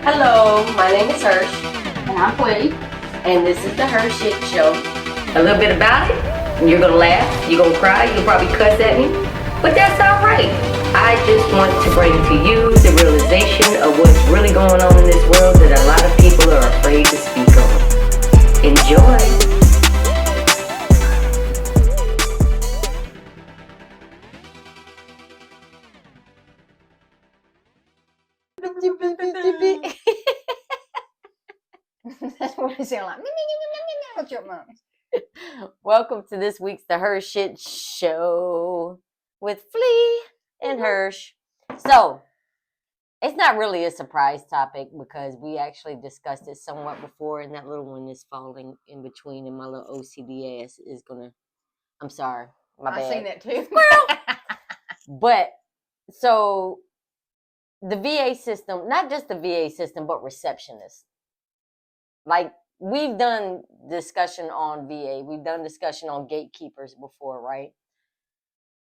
Hello, my name is Hersh, And I'm Quilly. and this is the HERshyt show. A little bit about it, and you're gonna laugh, you're gonna cry, you'll probably cuss at me, but that's all right. I just want to bring to you the realization of what's really going on in this world that a lot of people are afraid to speak on. Enjoy. That's what it sounds like. Chipmunks. Welcome to this week's The HERshyt show with Flea and Hersh. So, it's not really a surprise topic because we actually discussed it somewhat before, and that little one is falling in between, and my little OCD ass is gonna. I'm sorry, my bad. I've seen that too. But so the VA system, not just the VA system, but receptionists. Like we've done discussion on VA, we've done discussion on gatekeepers before, right?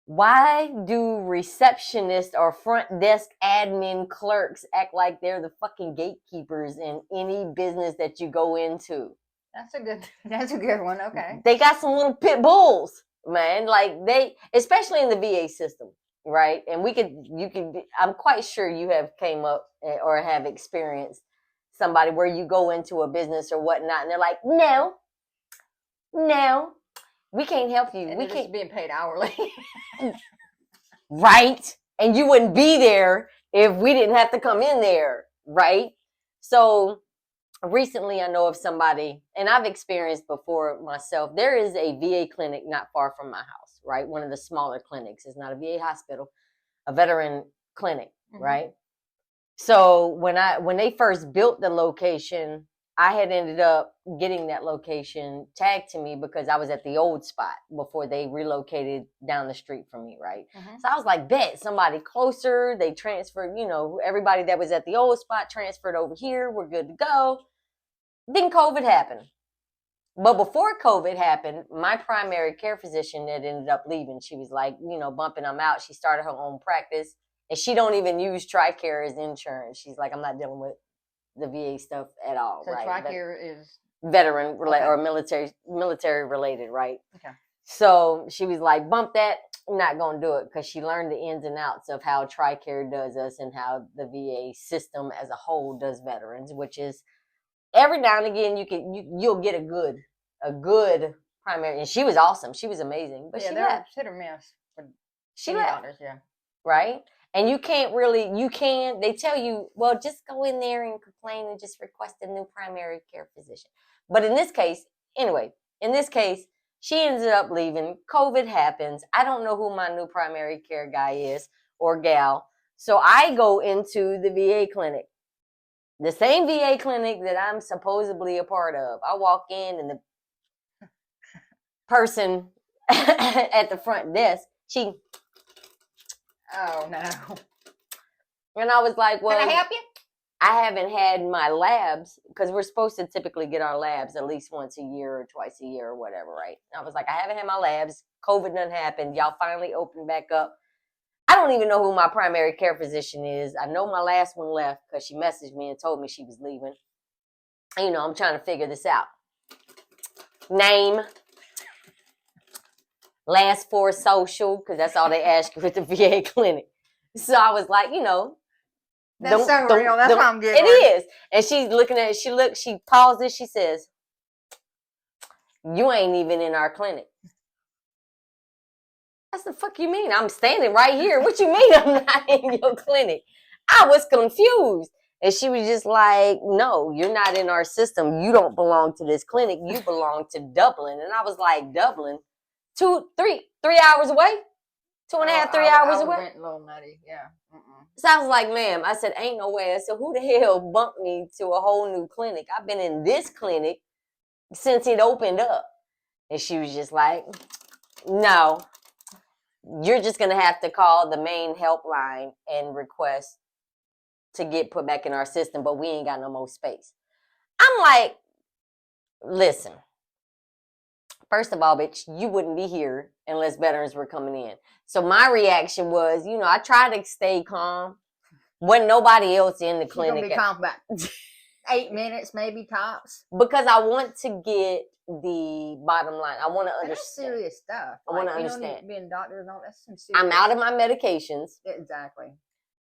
Why do receptionists or front desk admin clerks act like they're the fucking gatekeepers in any business that you go into? That's a good one. Okay. They got some little pit bulls, man. Like they, especially in the VA system, right? And I'm quite sure you have came up or have experienced somebody where you go into a business or whatnot, and they're like, no, we can't help you. And We they're can't. just being paid hourly. Right? And you wouldn't be there if we didn't have to come in there, right? So recently I know of somebody, and I've experienced before myself, there is a VA clinic not far from my house, right? One of the smaller clinics. It's not a VA hospital, a veteran clinic, right? So when they first built the location, I had ended up getting that location tagged to me because I was at the old spot before they relocated down the street from me, right? So I was like, bet somebody closer. They transferred, everybody that was at the old spot transferred over here. We're good to go. Then COVID happened. But before COVID happened, my primary care physician that ended up leaving, she was like, bumping them out. She started her own practice. And she don't even use TRICARE as insurance. She's like, I'm not dealing with the VA stuff at all, so right? TRICARE is veteran or military related, right? Okay. So she was like, bump that. I'm not going to do it because she learned the ins and outs of how TRICARE does us and how the VA system as a whole does veterans, which is every now and again you'll get a good primary. And she was awesome. She was amazing, but she left. Hit or miss. She left. Doctors, yeah. Right? And they tell you, well, just go in there and complain and just request a new primary care physician. But in this case, she ended up leaving. COVID happens. I don't know who my new primary care guy is or gal. So I go into the VA clinic, the same VA clinic that I'm supposedly a part of. I walk in and the person at the front desk, Oh, no. and I was like, well, Can I help you? I haven't had my labs because we're supposed to typically get our labs at least once a year or twice a year or whatever, right? I was like, I haven't had my labs. COVID done happened. Y'all finally opened back up. I don't even know who my primary care physician is. I know my last one left because she messaged me and told me she was leaving. I'm trying to figure this out. Name, last four social, because that's all they ask you at the VA clinic. So I was like, That's so real. That's how I'm getting. It is. And she's looking at it. She pauses. She says, you ain't even in our clinic. That's the fuck you mean? I'm standing right here. What you mean I'm not in your clinic? I was confused. And she was just like, no, you're not in our system. You don't belong to this clinic. You belong to Dublin. And I was like, Dublin? 3 hours away? 2.5, 3 hours away? I was a little nutty, yeah. So I was like, ma'am, I said, ain't no way. I said, who the hell bumped me to a whole new clinic? I've been in this clinic since it opened up. And she was just like, no, you're just going to have to call the main helpline and request to get put back in our system, but we ain't got no more space. I'm like, listen, first of all, bitch, you wouldn't be here unless veterans were coming in. So my reaction was, I try to stay calm, When nobody else in the She's gonna clinic. be calm about 8 minutes, maybe tops. Because I want to get the bottom line. I want to And that's understand. serious stuff. I want to you understand. Know, being doctors and all that's some serious. I'm out of my medications. Exactly.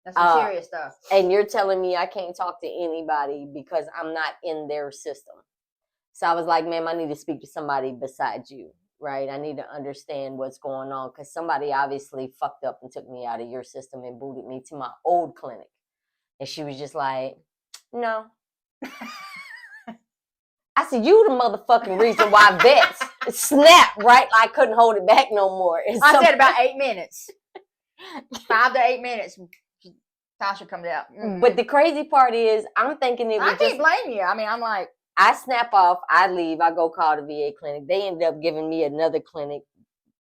That's some serious stuff. And you're telling me I can't talk to anybody because I'm not in their system. So I was like, ma'am, I need to speak to somebody besides you, right? I need to understand what's going on because somebody obviously fucked up and took me out of your system and booted me to my old clinic. And she was just like, no. I said, you the motherfucking reason why vets snap, right? I couldn't hold it back no more. And I said about 8 minutes. 5 to 8 minutes. Tasha comes out. Mm-hmm. But the crazy part is, I'm thinking it was I can't blame you. I mean, I'm like. I snap off, I leave, I go call the VA clinic. They ended up giving me another clinic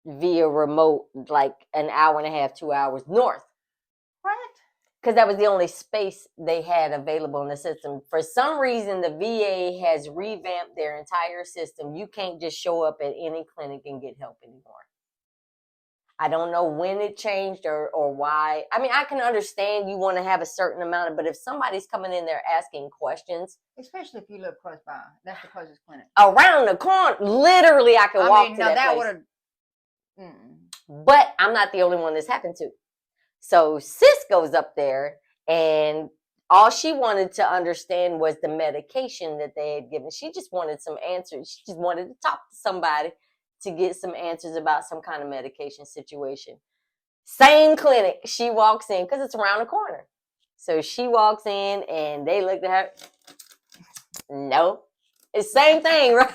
via remote, like an hour and a half, 2 hours north. What? Because that was the only space they had available in the system. For some reason, the VA has revamped their entire system. You can't just show up at any clinic and get help anymore. I don't know when it changed or why. I mean, I can understand you want to have a certain amount of, but if somebody's coming in there asking questions. Especially if you live close by. That's the closest clinic. Around the corner. Literally, I could walk to that place. But I'm not the only one this happened to. So sis goes up there and all she wanted to understand was the medication that they had given. She just wanted some answers. She just wanted to talk to somebody to get some answers about some kind of medication situation. Same clinic. She walks in because it's around the corner. So she walks in and they looked at her. No. It's the same thing, right?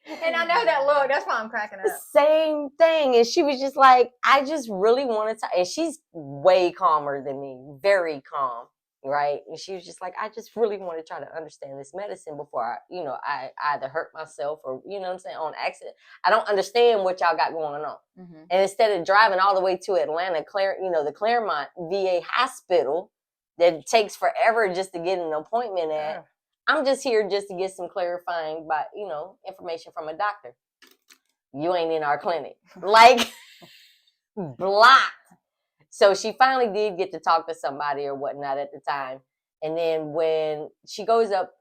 And I know that look. That's why I'm cracking up. Same thing. And she was just like, I just really wanted to. And she's way calmer than me. Very calm. Right. And she was just like, I just really want to try to understand this medicine before I either hurt myself or, you know what I'm saying, on accident. I don't understand what y'all got going on. Mm-hmm. And instead of driving all the way to Atlanta, the Claremont VA hospital that takes forever just to get an appointment at, I'm just here just to get some clarifying information from a doctor. You ain't in our clinic. Like, blocked. So she finally did get to talk to somebody or whatnot at the time. And then when she goes up,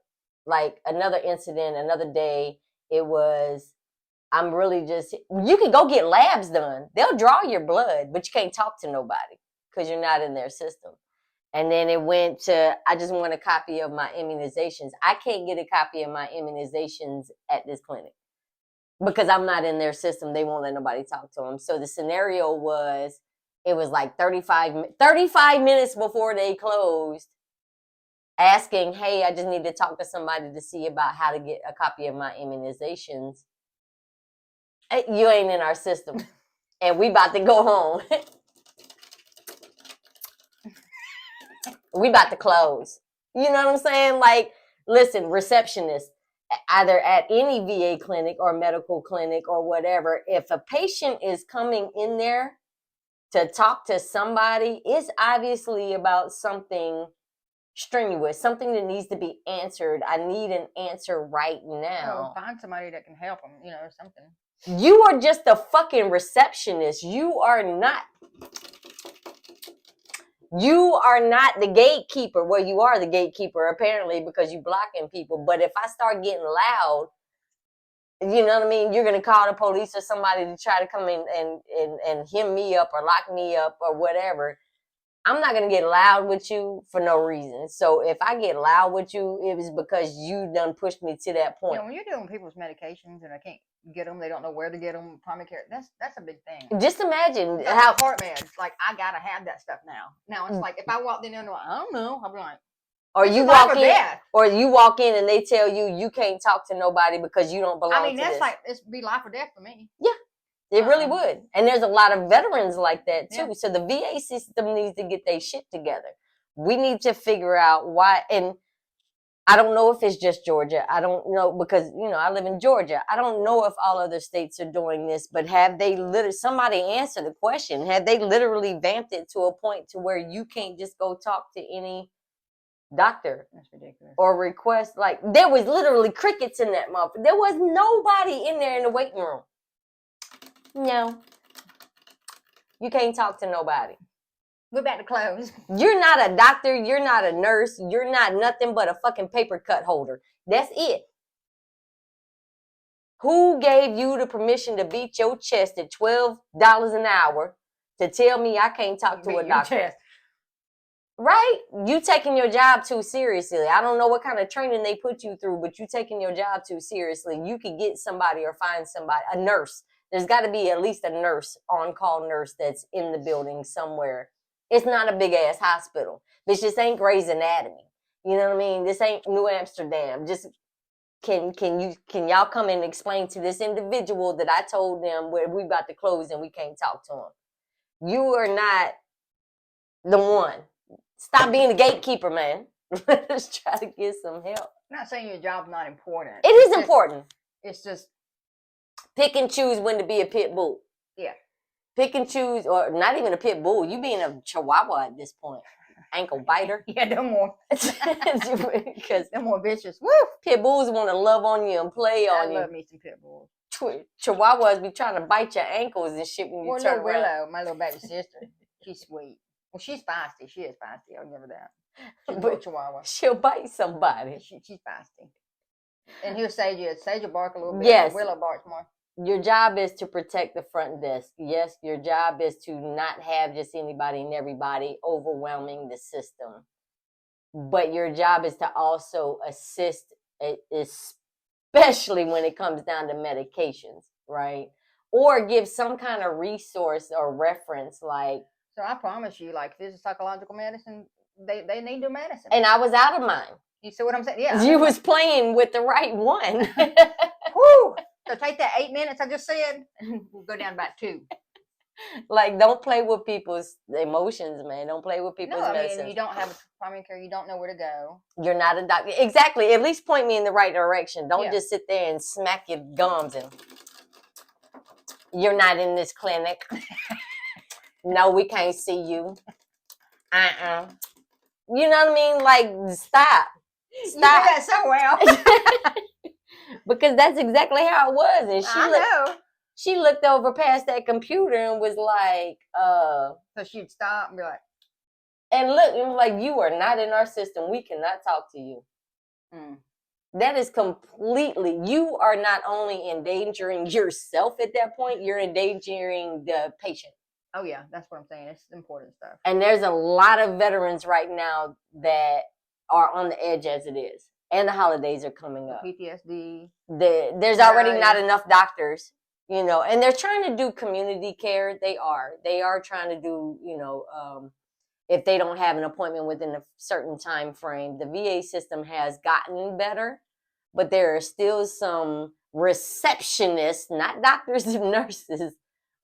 like another incident, another day, it was, you can go get labs done. They'll draw your blood, but you can't talk to nobody because you're not in their system. And then it went to, I just want a copy of my immunizations. I can't get a copy of my immunizations at this clinic because I'm not in their system. They won't let nobody talk to them. So the scenario was, it was like 35 minutes before they closed, asking, hey, I just need to talk to somebody to see about how to get a copy of my immunizations. You ain't in our system. And we about to go home. We about to close. You know what I'm saying? Like, listen, receptionists, either at any VA clinic or medical clinic or whatever, if a patient is coming in there to talk to somebody, it's obviously about something strenuous, something that needs to be answered. I need an answer right now. Find somebody that can help them, something. You are just a fucking receptionist. You are not the gatekeeper. Well, you are the gatekeeper, apparently, because you're blocking people. But if I start getting loud, you know what I mean? You're going to call the police or somebody to try to come in and hem me up or lock me up or whatever. I'm not going to get loud with you for no reason. So if I get loud with you, it was because you done pushed me to that point. When you're dealing with people's medications and I can't get them, they don't know where to get them, primary care, that's a big thing. Just imagine how heart meds, like I got to have that stuff now. Now it's like if I walked in there and I don't know, I'll be like, or you walk in and they tell you can't talk to nobody because you don't belong to this. I mean, that's like, it's be life or death for me. Yeah, it really would. And there's a lot of veterans like that too. Yeah. So the VA system needs to get their shit together. We need to figure out why. And I don't know if it's just Georgia. I don't know because, I live in Georgia. I don't know if all other states are doing this, but have they somebody answer the question. Have they literally vamped it to a point to where you can't just go talk to any doctor? That's ridiculous. Or request, like, there was literally crickets in that month. There was nobody in there in the waiting room. No. You can't talk to nobody. We're back to clothes. You're not a doctor. You're not a nurse. You're not nothing but a fucking paper cut holder. That's it. Who gave you the permission to beat your chest at $12 an hour to tell me I can't talk to a doctor? Chest. Right? You taking your job too seriously. I don't know what kind of training they put you through, but you taking your job too seriously. You could get somebody or find somebody, a nurse. There's got to be at least a nurse, on-call nurse that's in the building somewhere. It's not a big-ass hospital. This ain't Grey's Anatomy. You know what I mean? This ain't New Amsterdam. Just can y'all come and explain to this individual that I told them where we about to close and we can't talk to him? You are not the one. Stop being a gatekeeper, man. Let's try to get some help. I'm not saying your job's not important. It is important. It's just pick and choose when to be a pit bull. Yeah. Pick and choose, or not even a pit bull. You being a chihuahua at this point. Ankle biter. Yeah, no more. Because no more vicious. Woo! Pit bulls want to love on you and play on you. I love me some pit bulls. Chihuahuas be trying to bite your ankles and shit when you turn around. Willow, my little baby sister, she's sweet. Well, she's feisty. She is feisty. I'll give her that. She's a little chihuahua. She'll bite somebody. She's feisty. And he'll Sage will bark a little bit. Yes. Willow barks more. Your job is to protect the front desk. Yes, your job is to not have just anybody and everybody overwhelming the system. But your job is to also assist, especially when it comes down to medications, right? Or give some kind of resource or reference, like. So I promise you, like, this is psychological medicine. They need their medicine. And I was out of mine. You see what I'm saying? Yeah. You was playing with the right one. Woo! So take that 8 minutes I just said, and we'll go down about 2. Like, don't play with people's emotions, man. Don't play with people's medicine. I mean, you don't have a primary care. You don't know where to go. You're not a doctor. Exactly. At least point me in the right direction. Don't just sit there and smack your gums and you're not in this clinic. No, we can't see you. You know what I mean? Like, stop. You do that so well. Because that's exactly how it was. And she looked over past that computer and was like, So she'd stop and be like. And look, and like, you are not in our system. We cannot talk to you. That is completely, you are not only endangering yourself at that point, you're endangering the patient. Oh, yeah, that's what I'm saying. It's important stuff. And there's a lot of veterans right now that are on the edge as it is. And the holidays are coming up. PTSD. There's already not enough doctors, you know, and they're trying to do community care. They are trying to do, you know, if they don't have an appointment within a certain time frame. The VA system has gotten better, but there are still some receptionists, not doctors and nurses,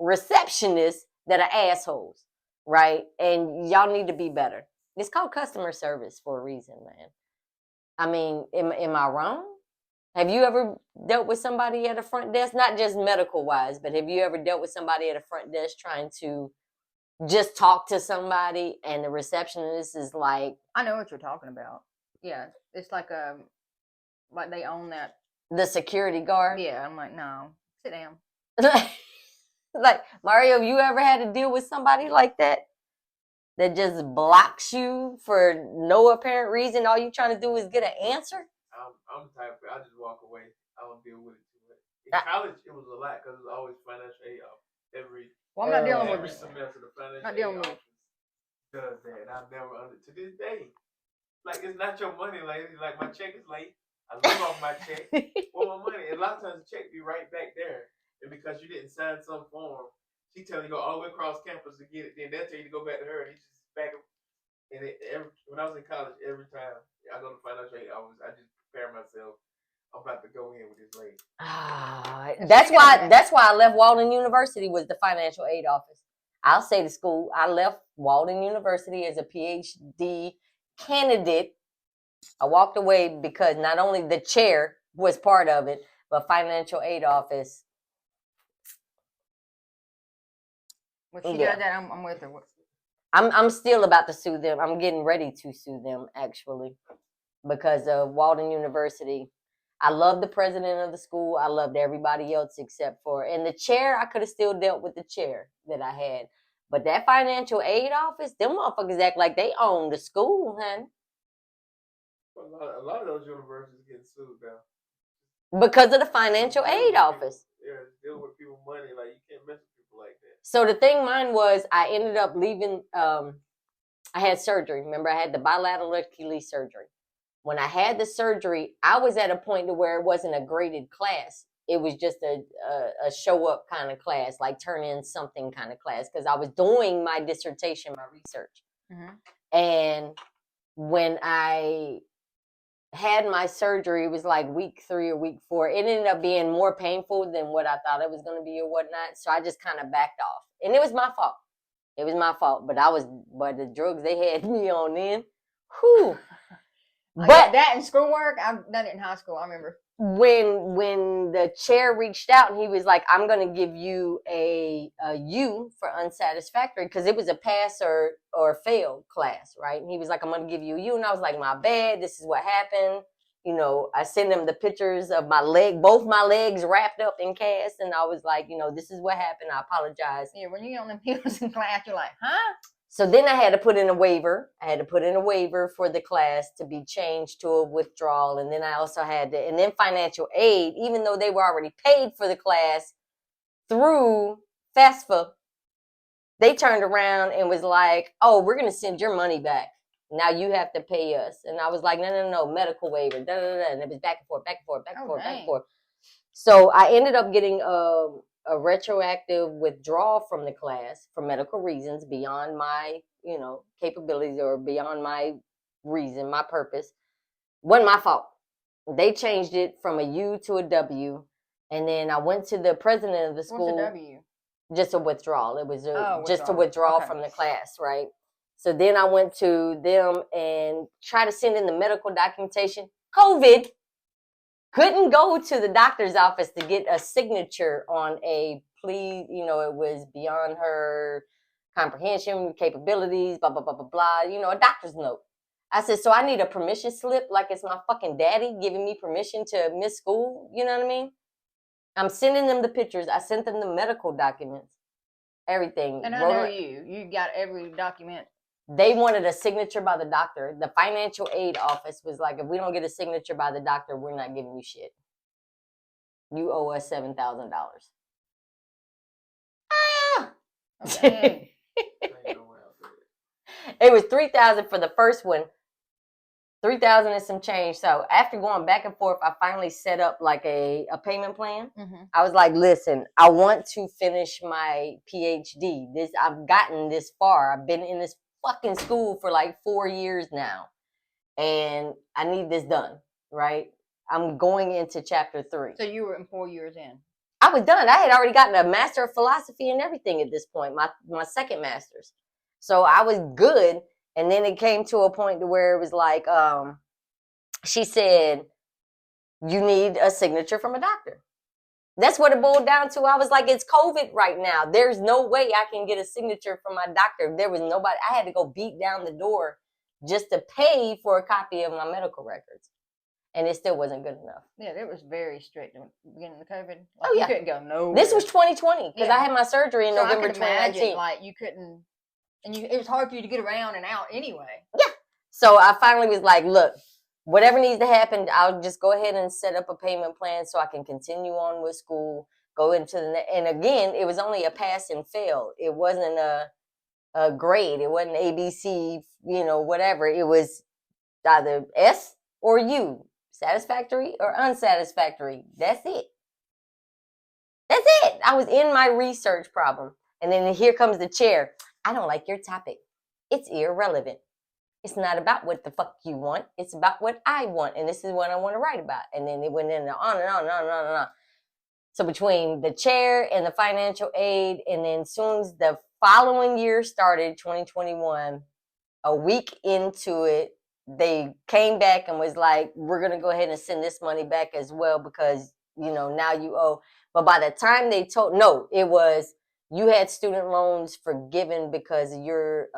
receptionists that are assholes, right? And y'all need to be better. It's called customer service for a reason, man. I mean, am I wrong? Have you ever dealt with somebody at a front desk, not just medical wise, but have you ever dealt with somebody at a front desk trying to just talk to somebody and the receptionist is like, I know what you're talking about. Yeah, it's like they own that. The security guard? Yeah, I'm like, no, sit down. Like, Mario, have you ever had to deal with somebody like that? That just blocks you for no apparent reason? All you trying to do is get an answer? I'm the type of, I just walk away. I don't deal with it too much. In college, it was a lot because it was always financial aid every. Well, I'm not dealing with every semester. The financial not dealing aid does that, and I've never to this day. Like, it's not your money, lady. Like, my check is late. I live off my check. Well, my money. And a lot of times the check be right back there, and because you didn't sign some form, she tell you to go all the way across campus to get it. Then they'll tell you to go back to her, and he's just back. And when I was in college, every time I go to financial aid office, I just prepare myself. I'm about to go in with this lady. That's why I left Walden University, was the financial aid office. I'll say the school. I left Walden University as a PhD candidate. I walked away because not only the chair was part of it, but financial aid office. When she does that, I'm with her. I'm still about to sue them. I'm getting ready to sue them, actually, because of Walden University. I love the president of the school. I loved everybody else except for, and the chair, I could have still dealt with the chair that I had. But that financial aid office, them motherfuckers act like they own the school, honey. A lot of those universities getting sued now. Because of the financial aid office. Yeah, dealing with people's money. Like, you can't mess with people like that. So the thing mine was, I ended up leaving, I had surgery. Remember, I had the bilateral Achilles surgery. When I had the surgery, I was at a point to where it wasn't a graded class. It was just a show up kind of class, like turn in something kind of class, because I was doing my dissertation, my research. And when I had my surgery, it was like week 3 or week 4. It ended up being more painful than what I thought it was going to be or whatnot. So I just kind of backed off. And it was my fault. It was my fault. But the drugs they had me on then, whew. But that in schoolwork, I've done it in high school. I remember when the chair reached out and he was like, "I'm going to give you a U for unsatisfactory," because it was a pass or fail class, right? And he was like, "I'm going to give you a U," and I was like, "My bad. This is what happened." You know, I sent him the pictures of my leg, both my legs wrapped up in cast, and I was like, you know, this is what happened. I apologize. Yeah, when you're on them pills in class, you're like, huh? So then I had to put in a waiver. I had to put in a waiver for the class to be changed to a withdrawal. And then I also had to, and then financial aid, even though they were already paid for the class through FAFSA, they turned around and was like, "Oh, we're going to send your money back. Now you have to pay us." And I was like, no, medical waiver. Da, da, da. And it was back and forth, back and forth, back and forth, back and forth. So I ended up getting a retroactive withdrawal from the class for medical reasons beyond my, you know, capabilities or beyond my reason, my purpose. Wasn't my fault. They changed it from a U to a W. And then I went to the president of the school. What's a W? Just a withdrawal. It was just a withdrawal. withdrawal from the class, right? So then I went to them and tried to send in the medical documentation. COVID. Couldn't go to the doctor's office to get a signature on a plea. You know, it was beyond her comprehension, capabilities, blah, blah, blah, blah, blah. You know, a doctor's note. I said, so I need a permission slip like it's my fucking daddy giving me permission to miss school. You know what I mean? I'm sending them the pictures. I sent them the medical documents, everything. And I know you got every document. They wanted a signature by the doctor. The financial aid office was like, if we don't get a signature by the doctor, we're not giving you shit. You owe us $7,000. Ah! Okay. It was $3,000 for the first one. $3,000 and some change. So after going back and forth, I finally set up like a payment plan. I was like, listen, I want to finish my PhD. I've gotten this far. I've been in this fucking school for like 4 years now. And I need this done, right? I'm going into chapter 3. So you were in 4 years in. I was done. I had already gotten a master of philosophy and everything at this point, my second master's. So I was good. And then it came to a point to where it was like, she said, you need a signature from a doctor. That's what it boiled down to. I was like, it's COVID right now. There's no way I can get a signature from my doctor. There was nobody. I had to go beat down the door just to pay for a copy of my medical records. And it still wasn't good enough. Yeah, it was very strict at the beginning of COVID. Like, oh, yeah. You couldn't go nowhere. This was 2020 because I had my surgery in November 2019. Like, you couldn't, and it was hard for you to get around and out anyway. Yeah. So I finally was like, look, whatever needs to happen, I'll just go ahead and set up a payment plan so I can continue on with school, go into and again, it was only a pass and fail. It wasn't a grade. It wasn't ABC, you know, whatever. It was either S or U, satisfactory or unsatisfactory. That's it. That's it. I was in my research problem. And then here comes the chair. I don't like your topic. It's irrelevant. It's not about what the fuck you want. It's about what I want. And this is what I want to write about. And then it went in and on and on and on and on and on. So between the chair and the financial aid, and then soon as the following year started, 2021, a week into it, they came back and was like, we're going to go ahead and send this money back as well because, you know, now you owe. But by the time they it was, you had student loans forgiven because of your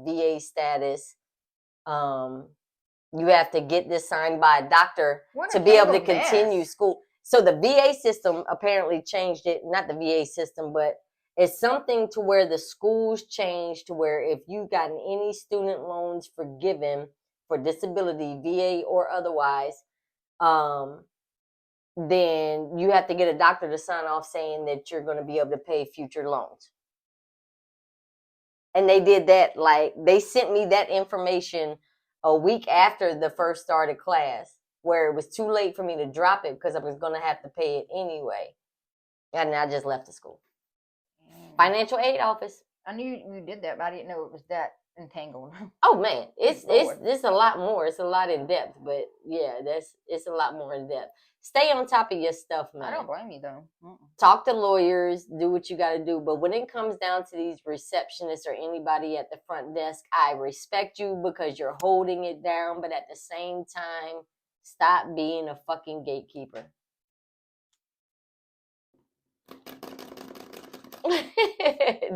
VA status. You have to get this signed by a doctor to be able to continue school. So the VA system apparently changed it. Not the VA system, but It's something to where the schools change to where if you've gotten any student loans forgiven for disability, VA or otherwise, then you have to get a doctor to sign off saying that you're going to be able to pay future loans. And they did that, like, they sent me that information a week after the first started class, where it was too late for me to drop it because I was going to have to pay it anyway. And I just left the school. Financial aid office. I knew you did that, but I didn't know it was that entangled. Oh man, it's a lot more. It's a lot in depth, but yeah, it's a lot more in depth. Stay on top of your stuff, man. I don't blame you though. Talk to lawyers, do what you got to do. But when it comes down to these receptionists or anybody at the front desk, I respect you because you're holding it down. But at the same time, stop being a fucking gatekeeper.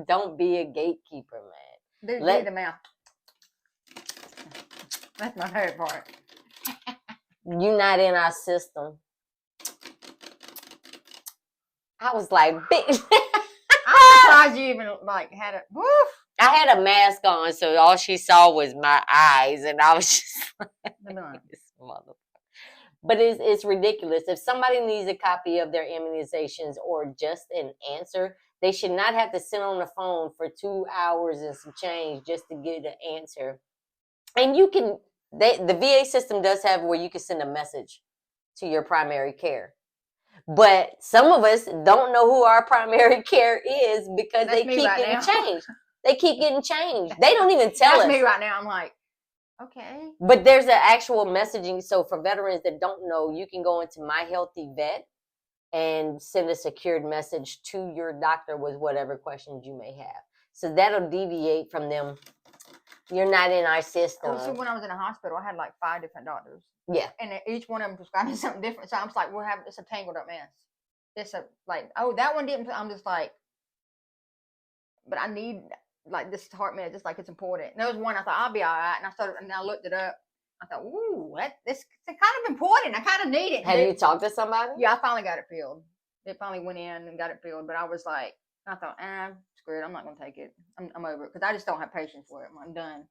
Don't be a gatekeeper, man. Read the mouth. That's my favorite part. You not in our system. I was like, bitch. I'm surprised you even like had a woof. I had a mask on, so all she saw was my eyes, and I was just like, this motherfucker. But it's ridiculous. If somebody needs a copy of their immunizations or just an answer, they should not have to sit on the phone for 2 hours and some change just to get an answer. And you can, the VA system does have where you can send a message to your primary care. But some of us don't know who our primary care is because they keep getting changed. They keep getting changed. They don't even tell us. That's me right now. I'm like, okay. But there's an actual messaging. So for veterans that don't know, you can go into My Healthy Vet and send a secured message to your doctor with whatever questions you may have. So that'll deviate from them. You're not in our system. Oh, so when I was in a hospital, I had like 5 different doctors. Yeah. And each one of them prescribed me something different. So I'm just like, we're having this a tangled up mess. It's a like, oh, that one didn't. I'm just like, but I need like this heart med, just like it's important. And there was one I thought I'll be all right, and I started and I looked it up. I thought, ooh, this kind of important. I kind of need it. Have you talked to somebody? Yeah, I finally got it filled. It finally went in and got it filled. But I was like, I thought, screw it. I'm not gonna take it. I'm over it because I just don't have patience for it. I'm done.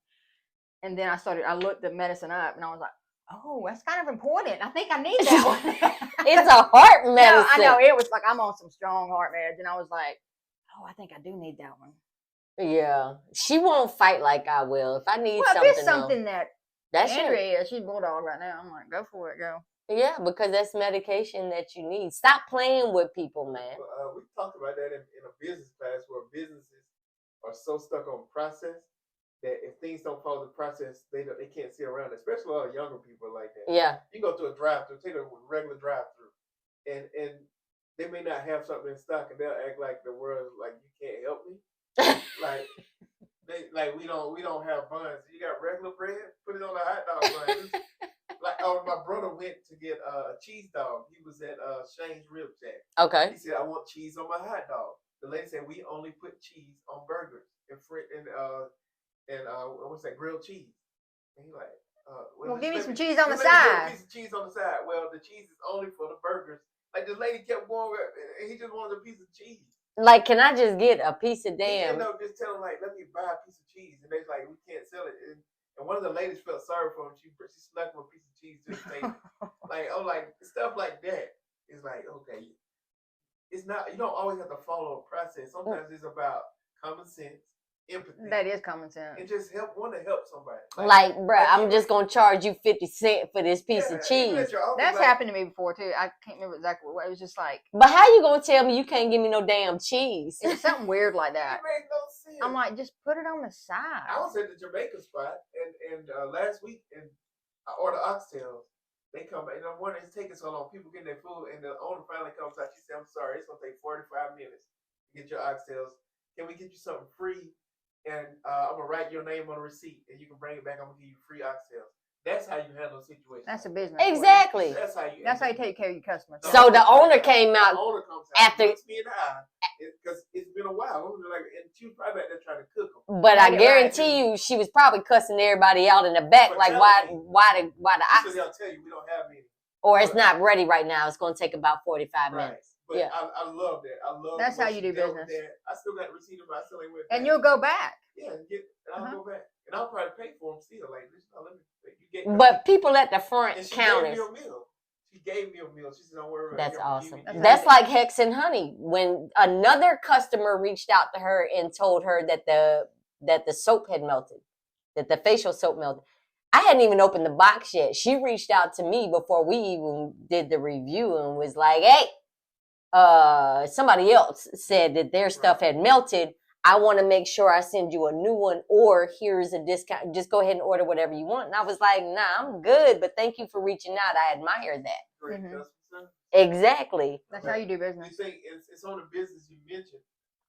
And then I looked the medicine up, and I was like, oh, that's kind of important. I think I need that one. It's a heart medicine. No, I know. It was like, I'm on some strong heart meds. And I was like, oh, I think I do need that one. Yeah. She won't fight like I will. If I need something. Well, if it's something that's Andrea is, she's bulldog right now. I'm like, go for it, go. Yeah, because that's medication that you need. Stop playing with people, man. We talked about that in a business class where businesses are so stuck on process that if things don't follow the process, they can't see around it. Especially a lot of younger people like that. Yeah. You go to a drive-through, take a regular drive-through, and they may not have something in stock, and they'll act like the world's like, you can't help me. we don't have buns. You got regular bread? Put it on a hot dog bun. My brother went to get a cheese dog. He was at Shane's Rib Shack. Okay. He said, I want cheese on my hot dog. The lady said, we only put cheese on burgers and what's that, grilled cheese? And he like, well, give me some cheese on the side. A piece of cheese on the side. Well, the cheese is only for the burgers. Like this lady kept going, and he just wanted a piece of cheese. Like, can I just get a piece of damn? He ended up just telling like, let me buy a piece of cheese, and they're like, we can't sell it. And one of the ladies felt sorry for him. She snuck him a piece of cheese to the table. like stuff like that. It's like, okay, it's not. You don't always have to follow a process. Sometimes it's about common sense. Empathy. That is common sense. And just want to help somebody. Like bruh, I'm just gonna charge you 50 cents for this piece of cheese. That's happened to me before too. I can't remember exactly what it was. Just like, but how you gonna tell me you can't give me no damn cheese? It's something weird like that. It makes no sense. I'm like, just put it on the side. I was at the Jamaica spot, and last week, and I ordered oxtails. They come, and I'm wondering, it's taking so long. People getting their food, and the owner finally comes out. She said, "I'm sorry, it's gonna take 45 minutes to get your oxtails. Can we get you something free? And I'm gonna write your name on a receipt, and you can bring it back. I'm gonna give you free oxtails." That's how you handle situations. That's a business. Exactly. That's how you take care of your customers. So the owner came out. The owner comes out, after, looks me in the eye, because it's been a while. And she was probably out there trying to cook them. But I guarantee you, she was probably cussing everybody out in the back, like why the oxtails? They'll tell you we don't have any. Or it's not ready right now. It's gonna take about 45 minutes. But Yeah. I love that. I love That's the way how you she do dealt with business. that. I still got the receipt of my selling with And that. you'll go back. Yeah, and I'll go back. And I'll probably pay for them still. Like, listen, let me you get But people at the front and she counters. gave me a meal. She gave me a meal. She said, don't worry about it. That's awesome. That's That's how like Hex and Honey. When another customer reached out to her and told her that the soap had melted, that the facial soap melted. I hadn't even opened the box yet. She reached out to me before we even did the review and was like, hey, somebody else said that their stuff had melted. I want to make sure I send you a new one, or here's a discount. Just go ahead and order whatever you want. And I was like, nah, I'm good, but thank you for reaching out. I admire that. Great Mhm. customer service. Exactly. That's how you do You business. think it's on the business you mentioned.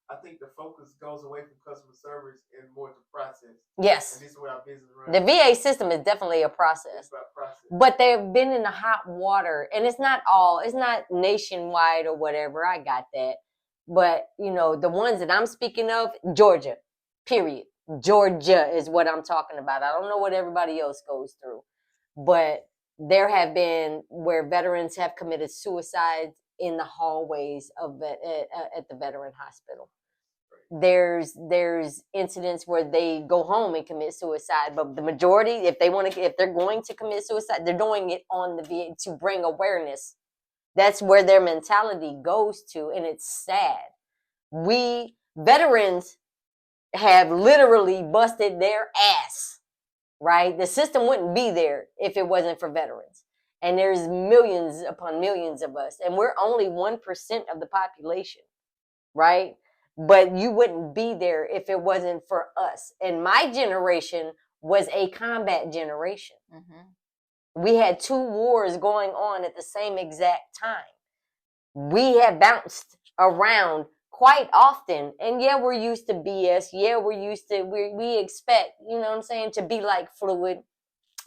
I think the focus goes away from customer service and more to process. Yes. And this is where our business runs. The VA system is definitely a process. It's about process. But they've been in the hot water, and it's not nationwide or whatever. I got that. But, the ones that I'm speaking of, Georgia, period. Georgia is what I'm talking about. I don't know what everybody else goes through. But there have been where veterans have committed suicide in the hallways of at the veteran hospital. There's incidents where they go home and commit suicide, but the majority, if they're going to commit suicide, they're doing it on the VA to bring awareness. That's where their mentality goes to, and it's sad. We veterans have literally busted their ass, right? The system wouldn't be there if it wasn't for veterans. And there's millions upon millions of us, and we're only 1% of the population, right? But you wouldn't be there if it wasn't for us. And my generation was a combat generation. Mm-hmm. We had 2 wars going on at the same exact time. We have bounced around quite often. And yeah, we're used to BS. Yeah, we expect, to be like fluid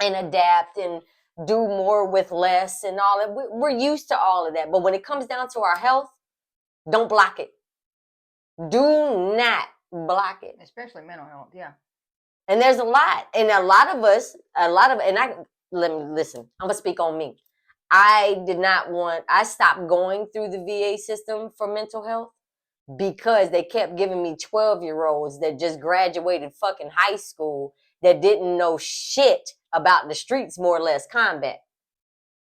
and adapt and do more with less and all that. We're used to all of that. But when it comes down to our health, don't block it. Do not block it. Especially mental health, yeah. And there's a lot. And a lot of us, let me listen, I'm going to speak on me. I stopped going through the VA system for mental health because they kept giving me 12-year-olds that just graduated fucking high school that didn't know shit about the streets, more or less, combat.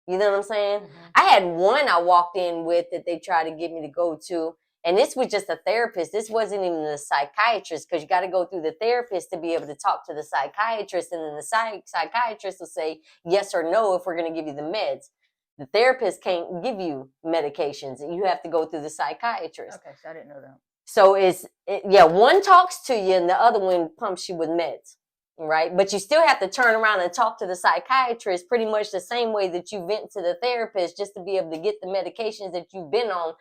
You know what I'm saying? Mm-hmm. I had one I walked in with that they tried to get me to go to. And this was just a therapist. This wasn't even a psychiatrist, because you got to go through the therapist to be able to talk to the psychiatrist. And then the psychiatrist will say yes or no if we're going to give you the meds. The therapist can't give you medications. You have to go through the psychiatrist. Okay, so I didn't know that. So one talks to you and the other one pumps you with meds, right? But you still have to turn around and talk to the psychiatrist pretty much the same way that you vent to the therapist, just to be able to get the medications that you've been on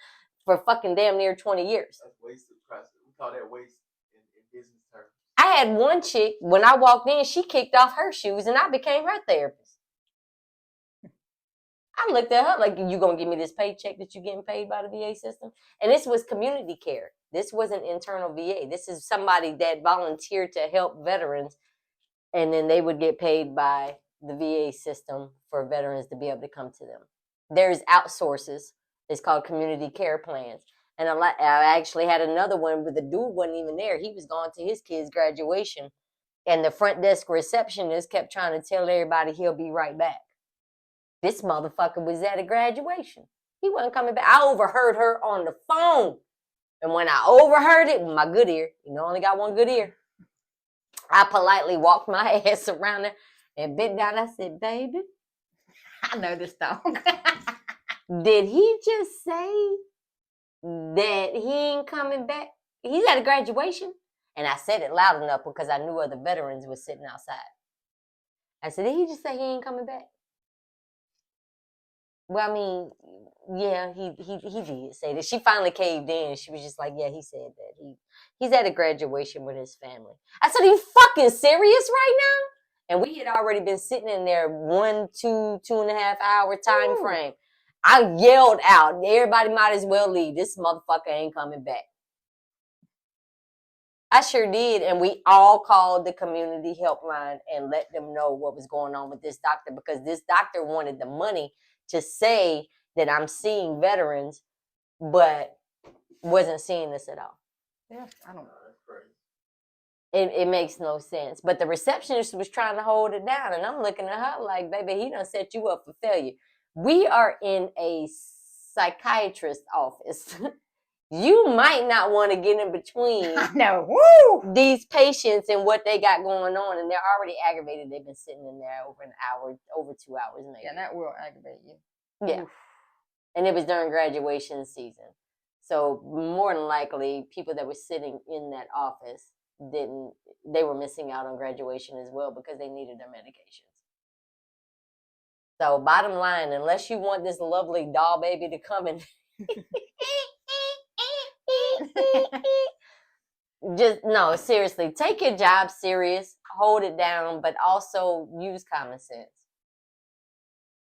for fucking damn near 20 years. That's wasted process. We call that waste in business terms. I had one chick, when I walked in, she kicked off her shoes and I became her therapist. I looked at her like, you gonna give me this paycheck that you're getting paid by the VA system? And this was community care. This wasn't internal VA. This is somebody that volunteered to help veterans, and then they would get paid by the VA system for veterans to be able to come to them. There's outsources. It's called community care plans. And I actually had another one where the dude wasn't even there. He was going to his kid's graduation, and the front desk receptionist kept trying to tell everybody he'll be right back. This motherfucker was at a graduation. He wasn't coming back. I overheard her on the phone. And when I overheard it with my good ear, I only got one good ear, I politely walked my ass around there and bent down. I said, baby, I know this dog. did he just say that he ain't coming back? He's at a graduation. And I said it loud enough because I knew other veterans were sitting outside. I said, did he just say he ain't coming back? Well, I mean, yeah, he did say that. She finally caved in. She was just like, yeah, he said that. He's at a graduation with his family. I said, are you fucking serious right now? And we had already been sitting in there 2.5 hour time frame. I yelled out, everybody might as well leave. This motherfucker ain't coming back. I sure did. And we all called the community helpline and let them know what was going on with this doctor, because this doctor wanted the money to say that I'm seeing veterans but wasn't seeing this at all. Yeah, I don't. That's crazy. It makes no sense. But the receptionist was trying to hold it down, and I'm looking at her like, baby, he done set you up for failure. We are in a psychiatrist's office. You might not want to get in between No, woo! these patients and what they got going on, and they're already aggravated. They've been sitting in there over an hour, over 2 hours maybe. Yeah, and that will aggravate you. Yeah. Oof. And it was during graduation season. So more than likely, people that were sitting in that office they were missing out on graduation as well because they needed their medications. So bottom line, unless you want this lovely doll baby to come and just, no, seriously, take your job serious, hold it down, but also use common sense.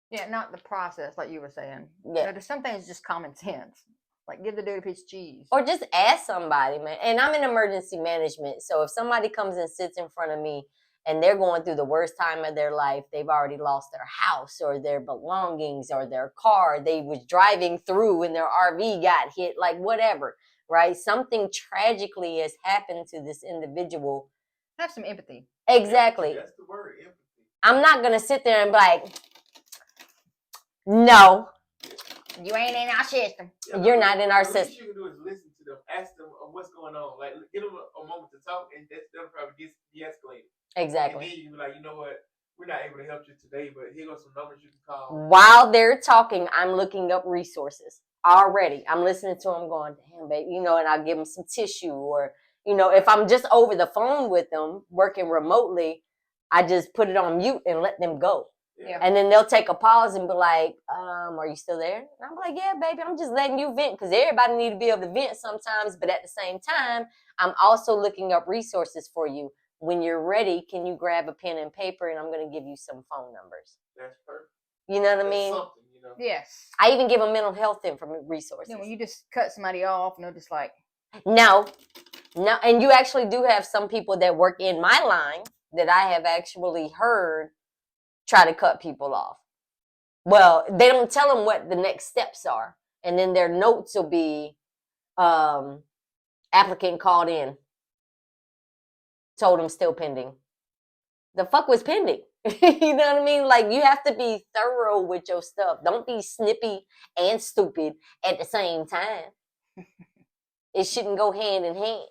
Yeah, not the process like you were saying. Yeah. There's some things just common sense. Like give the dude a piece of cheese. Or just ask somebody, man. And I'm in emergency management. So if somebody comes and sits in front of me and they're going through the worst time of their life, they've already lost their house or their belongings or their car, they was driving through and their RV got hit, like whatever, right? Something tragically has happened to this individual. Have some empathy. Exactly. That's the word, empathy. I'm not going to sit there and be like, no. You ain't in our system. Yeah, You're not in our the system. least you can do is listen to them, ask them what's going on. Like, give them a moment to talk, and they'll probably de-escalate. Exactly. And then you be like, you know what? We're not able to help you today, but here goes some numbers you can call. While they're talking, I'm looking up resources already. I'm listening to them going, damn, baby, and I'll give them some tissue or, if I'm just over the phone with them working remotely, I just put it on mute and let them go. Yeah. And then they'll take a pause and be like, are you still there? And I'm like, yeah, baby, I'm just letting you vent because everybody need to be able to vent sometimes. But at the same time, I'm also looking up resources for you. When you're ready, can you grab a pen and paper and I'm going to give you some phone numbers. That's perfect. You know what I That's mean? something, Yes. I even give them mental health resources. Yeah, when you just cut somebody off and they're just like. No. And you actually do have some people that work in my line that I have actually heard try to cut people off. Well, they don't tell them what the next steps are. And then their notes will be applicant called in. Told them still pending. The fuck was pending? You know what I mean? Like, you have to be thorough with your stuff. Don't be snippy and stupid at the same time. It shouldn't go hand in hand.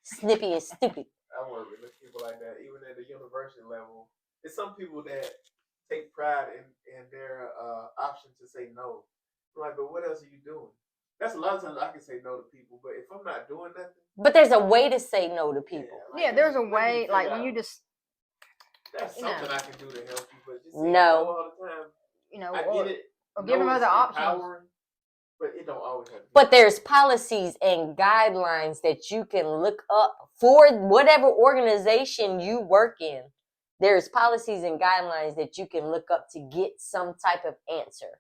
Snippy and stupid. I work with people like that, even at the university level. There's some people that take pride in their option to say no. I'm like, but what else are you doing? That's a lot of times I can say no to people, but if I'm not doing nothing. But there's a way to say no to people. Yeah, there's a way, like when you just. That's something I can do to help you, but just No. no all the time. I get it. Or give them other options. But it don't always have to be. But there's policies and guidelines that you can look up for whatever organization you work in. There's policies and guidelines that you can look up to get some type of answer,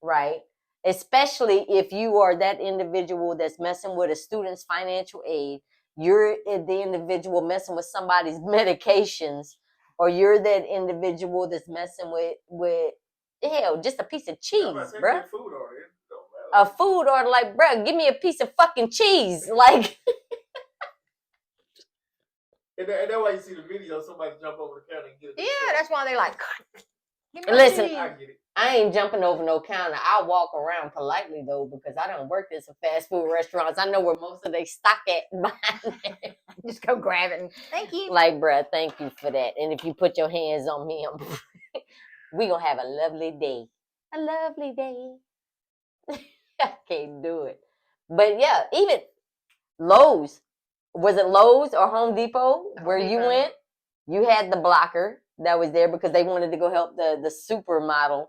right? Especially if you are that individual that's messing with a student's financial aid, you're the individual messing with somebody's medications, or you're that individual that's messing with hell, just a piece of cheese, bro. A food order, like, bro, give me a piece of fucking cheese, like. And that's why you see the video, somebody jump over the counter and get it. Yeah, that's why they like. Listen, I get it. I ain't jumping over no counter. I walk around politely though, because I don't work at some fast food restaurants. I know where most of they stock at. Just go grab it. And, thank you. Like, bruh, thank you for that. And if you put your hands on me, we gonna have a lovely day. A lovely day. I can't do it. But yeah, even Lowe's. Was it Lowe's or Home Depot where you went? You had the blocker that was there because they wanted to go help the supermodel.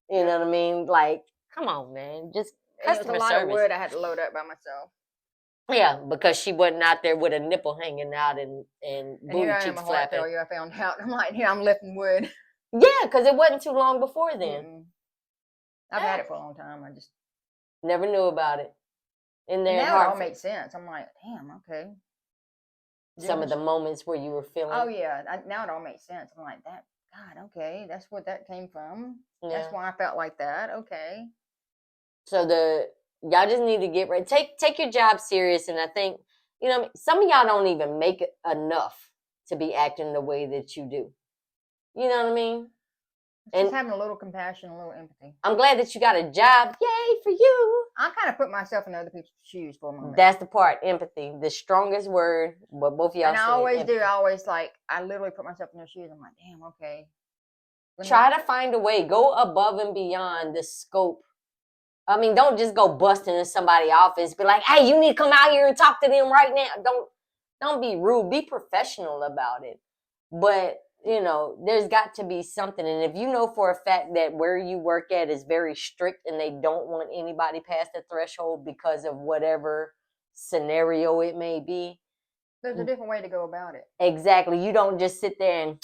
You know what I mean? Like, come on, man. Just customer service. It was a lot of wood I had to load up by myself. Yeah, because she wasn't out there with a nipple hanging out and booty cheeks flapping. I found out. I'm like, here, I'm lifting wood. Yeah, because it wasn't too long before then. I've had it for a long time. I just never knew about it. And now it all makes sense. I'm like, damn, okay. Some of the moments where you were feeling. Oh yeah, now it all makes sense. I'm like, that. God, okay, that's where that came from. Yeah. That's why I felt like that. Okay. So Y'all just need to get ready. Take your job serious. And I think, some of y'all don't even make it enough to be acting the way that you do. You know what I mean? Just having a little compassion, a little empathy. I'm glad that you got a job. Yay for you. I kind of put myself in other people's shoes for a moment. That's the part, empathy. The strongest word, what both of y'all And I said, always empathy. do. I always I literally put myself in their shoes. I'm like, damn, okay. Try to find a way. Go above and beyond the scope. I mean, don't just go busting in somebody's office. Be like, hey, you need to come out here and talk to them right now. Don't be rude. Be professional about it. But, there's got to be something. And if you know for a fact that where you work at is very strict and they don't want anybody past the threshold because of whatever scenario it may be. There's a different way to go about it. Exactly. You don't just sit there and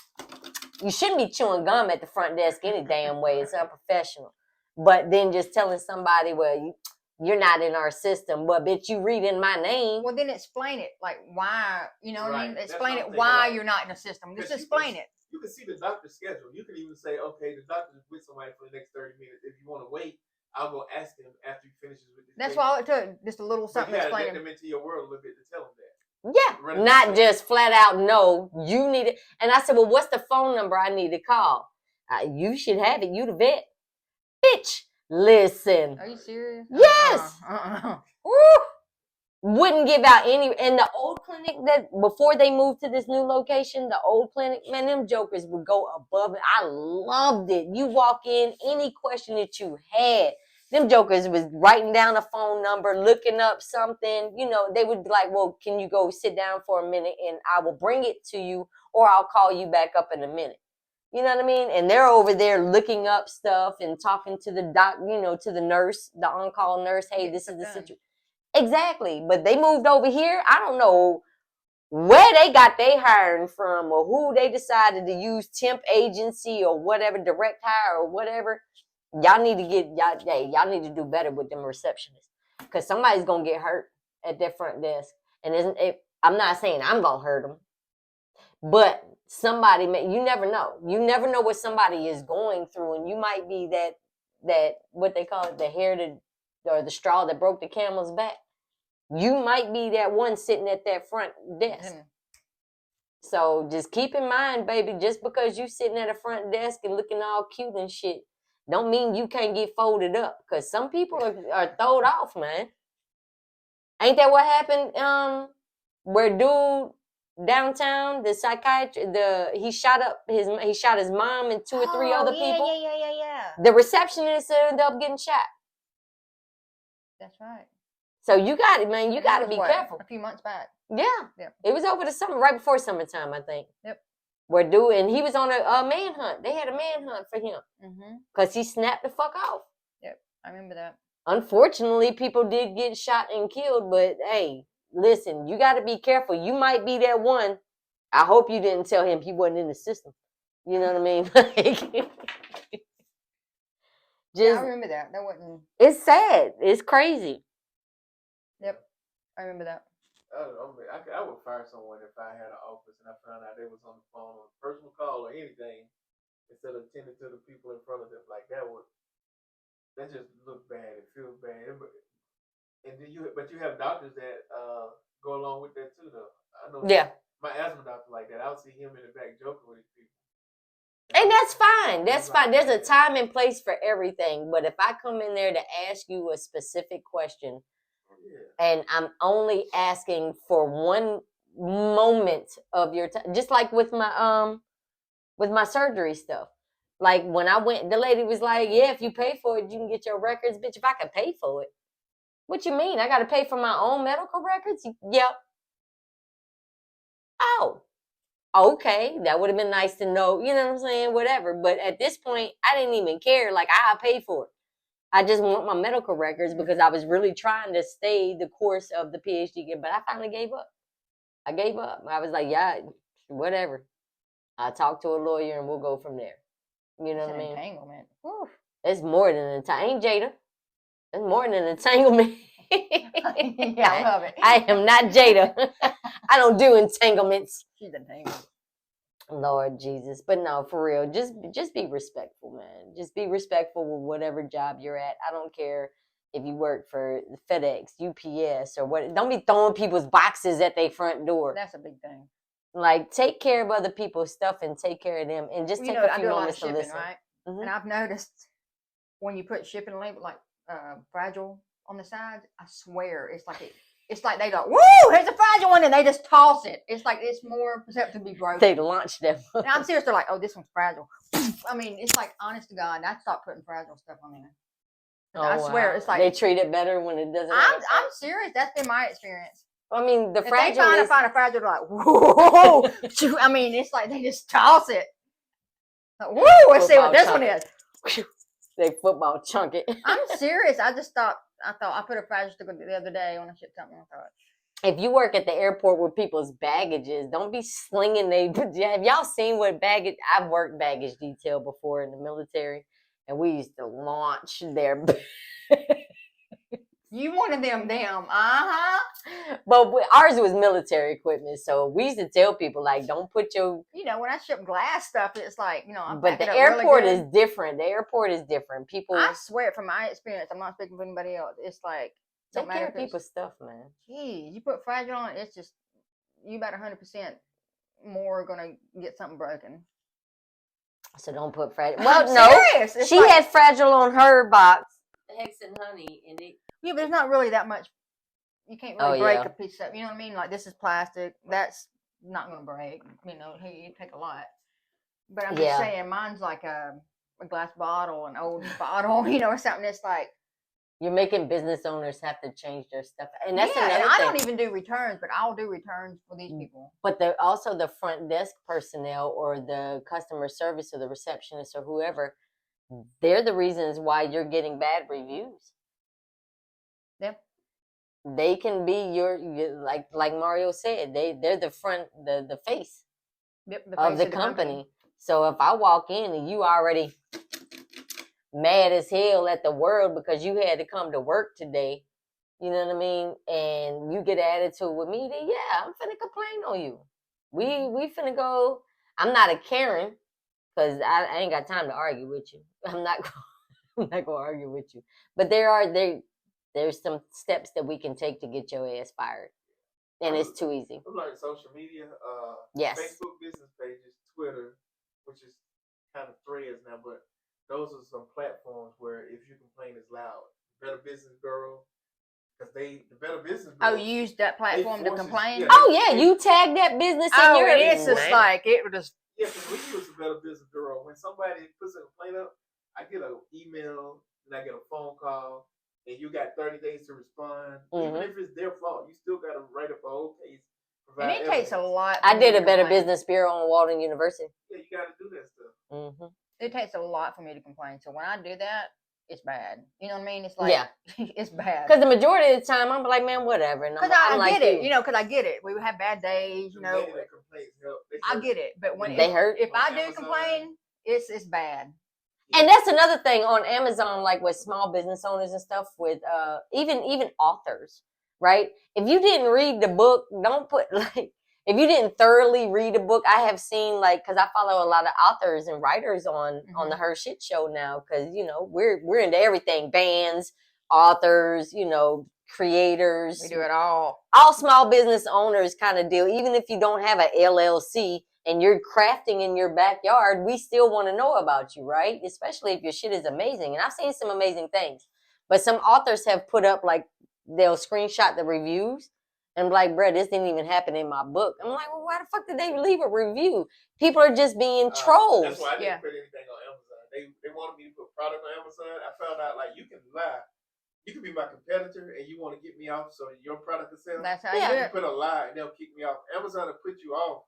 you shouldn't be chewing gum at the front desk any damn way. It's unprofessional. But then just telling somebody, well, you're not in our system, but bitch, you reading my name. Well, then explain it, like why, what I mean? That's Explain what it I'm why thinking, you're not in the system. Just 'cause explain it. You can see the doctor's schedule. You can even say, okay, the doctor's with somebody for the next 30 minutes. If you want to wait, I'll go ask him after he finishes with this. That's patient. why it took just a little something But to you gotta explain. get them into your world a little bit to tell them that. Yeah, not just flat out no. You need it. And I said, well, what's the phone number I need to call? You should have it. You the vet. Bitch, listen. Are you serious? Yes. Woo! Wouldn't give out any. And the old clinic that before they moved to this new location, the old clinic, man, them jokers would go above it. I loved it. You walk in, any question that you had, them jokers was writing down a phone number, looking up something. They would be like, well, can you go sit down for a minute and I will bring it to you, or I'll call you back up in a minute. You know what I mean? And they're over there looking up stuff and talking to the doc, to the nurse, the on-call nurse. Hey, this is the situation. Exactly. But they moved over here. I don't know where they got their hiring from or who they decided to use, temp agency or whatever, direct hire or whatever. Y'all need to y'all need to do better with them receptionists, because somebody's going to get hurt at their front desk. And I'm not saying I'm going to hurt them, but somebody you never know. You never know what somebody is going through, and you might be that what they call it, the hair or the straw that broke the camel's back. You might be that one sitting at that front desk. So just keep in mind, baby, just because you sitting at a front desk and looking all cute and shit, don't mean you can't get folded up. Because some people are thrown off, man. Ain't that what happened? Where dude downtown, the psychiatrist, he shot his mom and 2 or 3 other people. Yeah. The receptionist ended up getting shot. That's right. So you got it, man. You got to be careful. A few months back. Yeah. It was over the summer, right before summertime, I think. Yep. Where dude, and he was on a manhunt. They had a manhunt for him because he snapped the fuck off. Yep, I remember that. Unfortunately, people did get shot and killed, but hey, listen, you got to be careful. You might be that one. I hope you didn't tell him he wasn't in the system. You know what I mean? I remember that. That wasn't. It's sad. It's crazy. Yep, I remember that. I would fire someone if I had an office and I found out they was on the phone on a personal call or anything instead of attending to the people in front of them. Like that just look bad. It feels bad. And then you have doctors that go along with that too, though. I know. Yeah. My asthma doctor like that. I'll see him in the back joking with people. And that's fine. That's fine. There's a time and place for everything. But if I come in there to ask you a specific question, and I'm only asking for one moment of your time, just like with my surgery stuff. Like when I went, the lady was like, "Yeah, if you pay for it, you can get your records, bitch. If I can pay for it, what you mean? I got to pay for my own medical records? Yep. Oh, okay. That would have been nice to know. You know what I'm saying? Whatever. But at this point, I didn't even care. Like I pay for it. I just want my medical records because I was really trying to stay the course of the PhD, but I finally gave up. I gave up. I was like, yeah, whatever. I'll talk to a lawyer and we'll go from there. You know what I mean? Entanglement. Whew. It's more than an entanglement. Ain't Jada. It's more than an entanglement. Yeah, I love it. I am not Jada. I don't do entanglements. She's entangled. Lord Jesus. But no, for real, just be respectful, man. Just be respectful with whatever job you're at. I don't care if you work for FedEx, UPS, or what. Don't be throwing people's boxes at their front door. That's a big thing. Like, take care of other people's stuff and take care of them, and just Well, take a I few do a lot of moments to shipping, listen. right? Mhm. And I've noticed when you put shipping label like fragile on the side, I swear it's like they go, woo, here's a fragile one, and they just toss it. It's like it's more perceptive to be broken. They launch them. And I'm serious. They're like, oh, this one's fragile. I mean, it's like, honest to God, I stopped putting fragile stuff on there. Oh, I swear, wow. it's like they treat it better when it doesn't. I'm serious. That's been my experience. I mean, the If fragile they is. find a fragile, they're like, whoa. I mean, it's like they just toss it. Like, woo, let's see what this one is. They football chunk it. I'm serious. I just thought, I put a fragile sticker the other day when I shipped something. I thought, If you work at the airport with people's baggages, don't be slinging have y'all seen what baggage? I've worked baggage detail before in the military, and we used to launch their. you wanted them, But ours was military equipment, so we used to tell people, like, don't put your. When I ship glass stuff, it's like, I'm But the packing up really airport good. is different. The airport is different. People I swear, from my experience, I'm not speaking for anybody else. It's like, take don't matter care if of people's stuff, man. Geez, you put fragile on it, it's just, you about 100% more gonna get something broken. So don't put fragile. I'm Well, no, serious. It's she like, had fragile on her box. Hex and honey, and it. yeah, but it's not really that much. You can't really Oh, break yeah. a piece of, you know what I mean? Like, this is plastic. That's not gonna break. Hey, you take a lot. But I'm just Yeah. saying, mine's like a glass bottle, an old bottle, or something that's like. You're making business owners have to change their stuff, and that's Yeah, another and thing. I don't even do returns, but I'll do returns for these people. But also the front desk personnel or the customer service or the receptionist or whoever, they're the reasons why you're getting bad reviews. Yeah. They can be your like Mario said, they're the front, the face, Yep, of the company. So if I walk in and you already mad as hell at the world because you had to come to work today, you know what I mean, and you get an attitude with me, then yeah, I'm finna complain on you. We finna go. I'm not a Karen because I ain't got time to argue with you. I'm not gonna argue with you. But there's some steps that we can take to get your ass fired, and it's too easy. Like social media, Yes. Facebook business pages, Twitter, which is kind of Threads now, but those are some platforms where if you complain, it's loud. Better Business Bureau, because the Better Business Bureau. Oh, you use that platform to complain? Yeah, you tag that business in your. And it's just like it would just. Yeah, because we use the Better Business Bureau. When somebody puts a complaint up, I get an email and I get a phone call, and you got 30 days to respond. Mm-hmm. Even if it's their fault, you still got to write up a whole case. And it takes a lot. I did a Better Business Bureau on Walden University. Yeah, you got to do that stuff. Mm-hmm. It takes a lot for me to complain. So when I do that, it's bad. You know what I mean? It's like, it's bad. Because the majority of the time, I'm like, man, whatever. Because I get it. Because I get it. We would have bad days, Complaints help. I get it. But when they hurt. If I do complain, it's bad. And that's another thing on Amazon, like with small business owners and stuff, with even authors, right? If you didn't read the book, don't put if you didn't thoroughly read a book. I have seen because I follow a lot of authors and writers on the HERshyt show now, because we're into everything: bands, authors, creators. We do it all. All small business owners kind of deal. Even if you don't have an LLC and you're crafting in your backyard, we still want to know about you, right? Especially if your shit is amazing. And I've seen some amazing things. But some authors have put up, they'll screenshot the reviews and be like, bruh, this didn't even happen in my book. I'm like, well, why the fuck did they leave a review? People are just being trolls. That's why I didn't put anything on Amazon. They wanted me to put product on Amazon. I found out, you can lie. You can be my competitor and you want to get me off so your product will sell. That's how you do it. Put a lie and they'll kick me off. Amazon will put you off,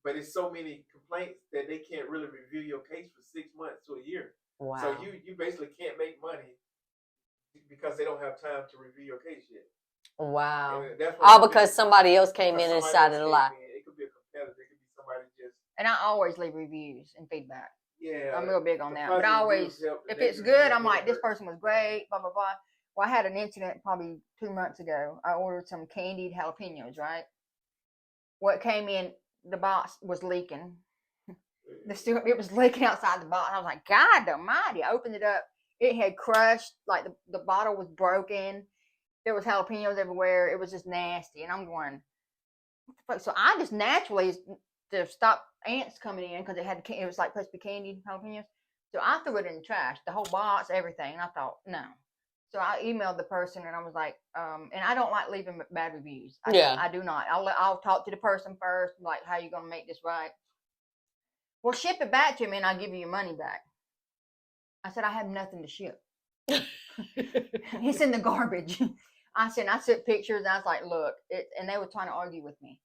but it's so many complaints that they can't really review your case for 6 months to a year. Wow. So you basically can't make money because they don't have time to review your case yet. Wow. All because somebody else came in and decided to lie. It could be a competitor. It could be somebody just. And I always leave reviews and feedback. Yeah. I'm real big on that. But I always, if it's good, I'm like, this person was great, blah, blah, blah. Well, I had an incident probably 2 months ago. I ordered some candied jalapenos, right? What came in, the box was leaking. It was leaking outside the box. I was like, God almighty. I opened it up. It had crushed, like the bottle was broken. There was jalapenos everywhere. It was just nasty. And I'm going, what the fuck? So I just naturally, to stop ants coming in, because it was like supposed to be candied jalapenos. So I threw it in the trash, the whole box, everything. And I thought, no. So I emailed the person and I was like, and I don't like leaving bad reviews. I do not. I'll talk to the person first, like, how you going to make this right? Well, ship it back to me and I'll give you your money back. I said, I have nothing to ship. It's in the garbage. I sent pictures and I was like, look, and they were trying to argue with me.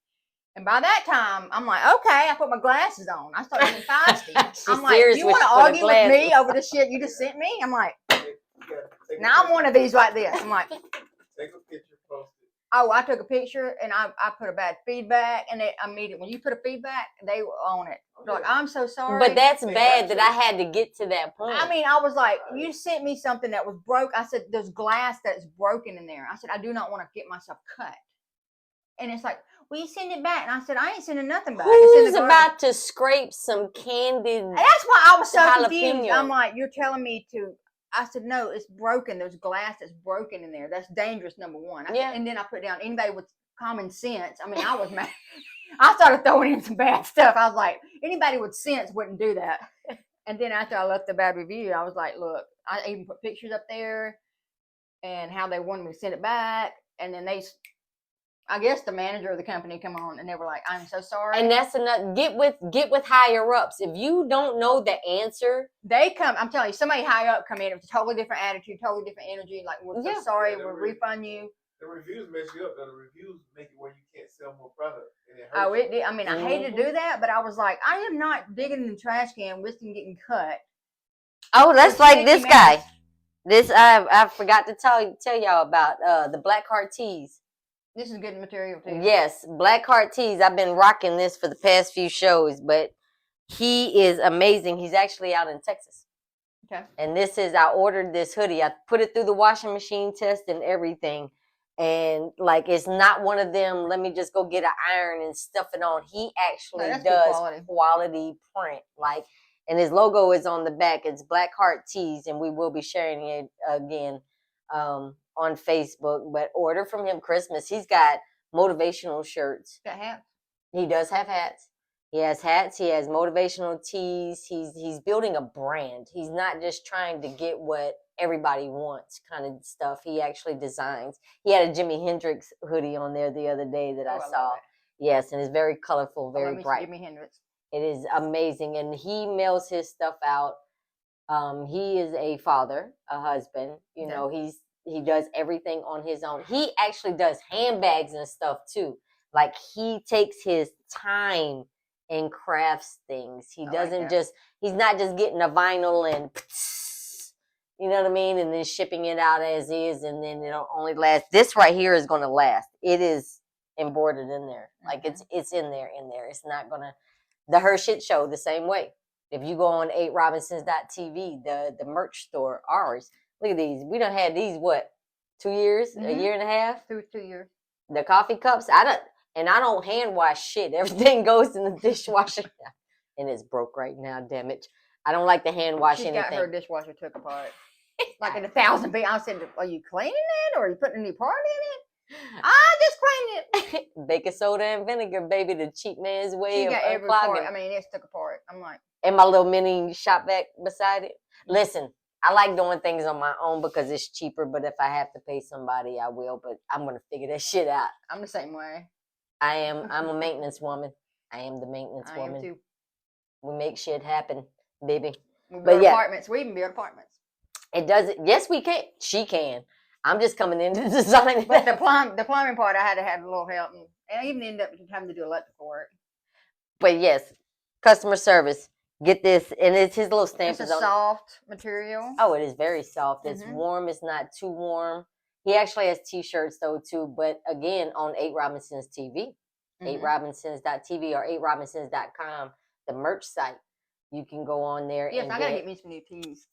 And by that time, I'm like, okay, I put my glasses on. I started getting feisty. I'm like, you want to argue with me over the shit you just sent me? I'm like, now I'm one of these like this. I'm like, take a picture, post it. Oh, I took a picture and I put a bad feedback, and they immediately, when you put a feedback, they were on it. They're like, I'm so sorry. But that's bad that I had to get to that point. I mean, I was like, you sent me something that was broke. I said, there's glass that's broken in there. I said, I do not want to get myself cut. And it's like, well, you send it back. And I said, I ain't sending nothing back. Who's about to scrape some candied and that's why I was so jalapeno. confused. I'm like, you're telling me to. I said, no, it's broken. There's glass that's broken in there. That's dangerous, number one. And then I put down anybody with common sense. I mean, I was mad. I started throwing in some bad stuff. I was like, anybody with sense wouldn't do that. And then after I left the bad review, I was like, look, I even put pictures up there and how they wanted me to send it back. And then I guess the manager of the company come on and they were like, I'm so sorry. And that's enough. Get with higher ups. If you don't know the answer, they come. I'm telling you, somebody high up come in with a totally different attitude, totally different energy. Like, we're so sorry, we'll refund you. The reviews mess you up. The reviews make it where you can't sell more product. And it hurts it did. I mean, I hated to do that, but I was like, I am not digging in the trash can, risking getting cut. Oh, that's like this guy. This I forgot to tell y'all about the Black Heart Tees. This is good material too. Yes, Black Heart Tees. I've been rocking this for the past few shows, but he is amazing. He's actually out in Texas. Okay. And I ordered this hoodie. I put it through the washing machine test and everything. And like, it's not one of them, let me just go get an iron and stuff it on. He actually does quality print. Like, and his logo is on the back. It's Black Heart Tees, and we will be sharing it again on Facebook. But order from him Christmas. He's got motivational shirts. Got hats. He does have hats. He has hats. He has motivational tees. He's building a brand. He's not just trying to get what everybody wants kind of stuff. He actually designs. He had a Jimi Hendrix hoodie on there the other day that I saw. Yes, and it's very colorful, very bright. Jimi Hendrix. It is amazing, and he mails his stuff out. He is a father, a husband. You know, he does everything on his own. He actually does handbags and stuff too. Like, he takes his time and crafts things. He doesn't he's not just getting a vinyl and you know what I mean, and then shipping it out as is, and then it'll only last. This right here is going to last. It is embroidered in there. Like, it's in there. It's not going to. The HERshyt show the same way. If you go on 8robinsons.tv, the merch store, ours, look at these. We done had these, 2 years? A year and a half? 2 years. The coffee cups, I don't hand wash shit. Everything goes in the dishwasher. And it's broke right now, damn it. I don't like to hand wash anything. She got her dishwasher took apart. Like in 1,000 pieces. I said, are you cleaning it or are you putting a new part in it? I just cleaned it. Baking soda and vinegar, baby, the cheap man's way of every part. I mean, it's took apart. I'm like. And my little mini shop vac beside it. Listen, I like doing things on my own because it's cheaper, but if I have to pay somebody, I will. But I'm going to figure that shit out. I'm the same way. I'm a maintenance woman. I am the maintenance woman. I am too. We make shit happen, baby. We build apartments. We even build apartments. It doesn't. Yes, we can. She can. I'm just coming in to design. But the plumbing part, I had to have a little help, and I even ended up having to do electrical work. But yes, customer service. Get this, and it's his little stamp. It's a soft material. Oh, it is very soft. It's warm. It's not too warm. He actually has T-shirts though too. But again, on 8 Robinsons TV, 8robinsons.tv or 8robinsons.com, the merch site. You can go on there. Yes, I gotta get me some new tees.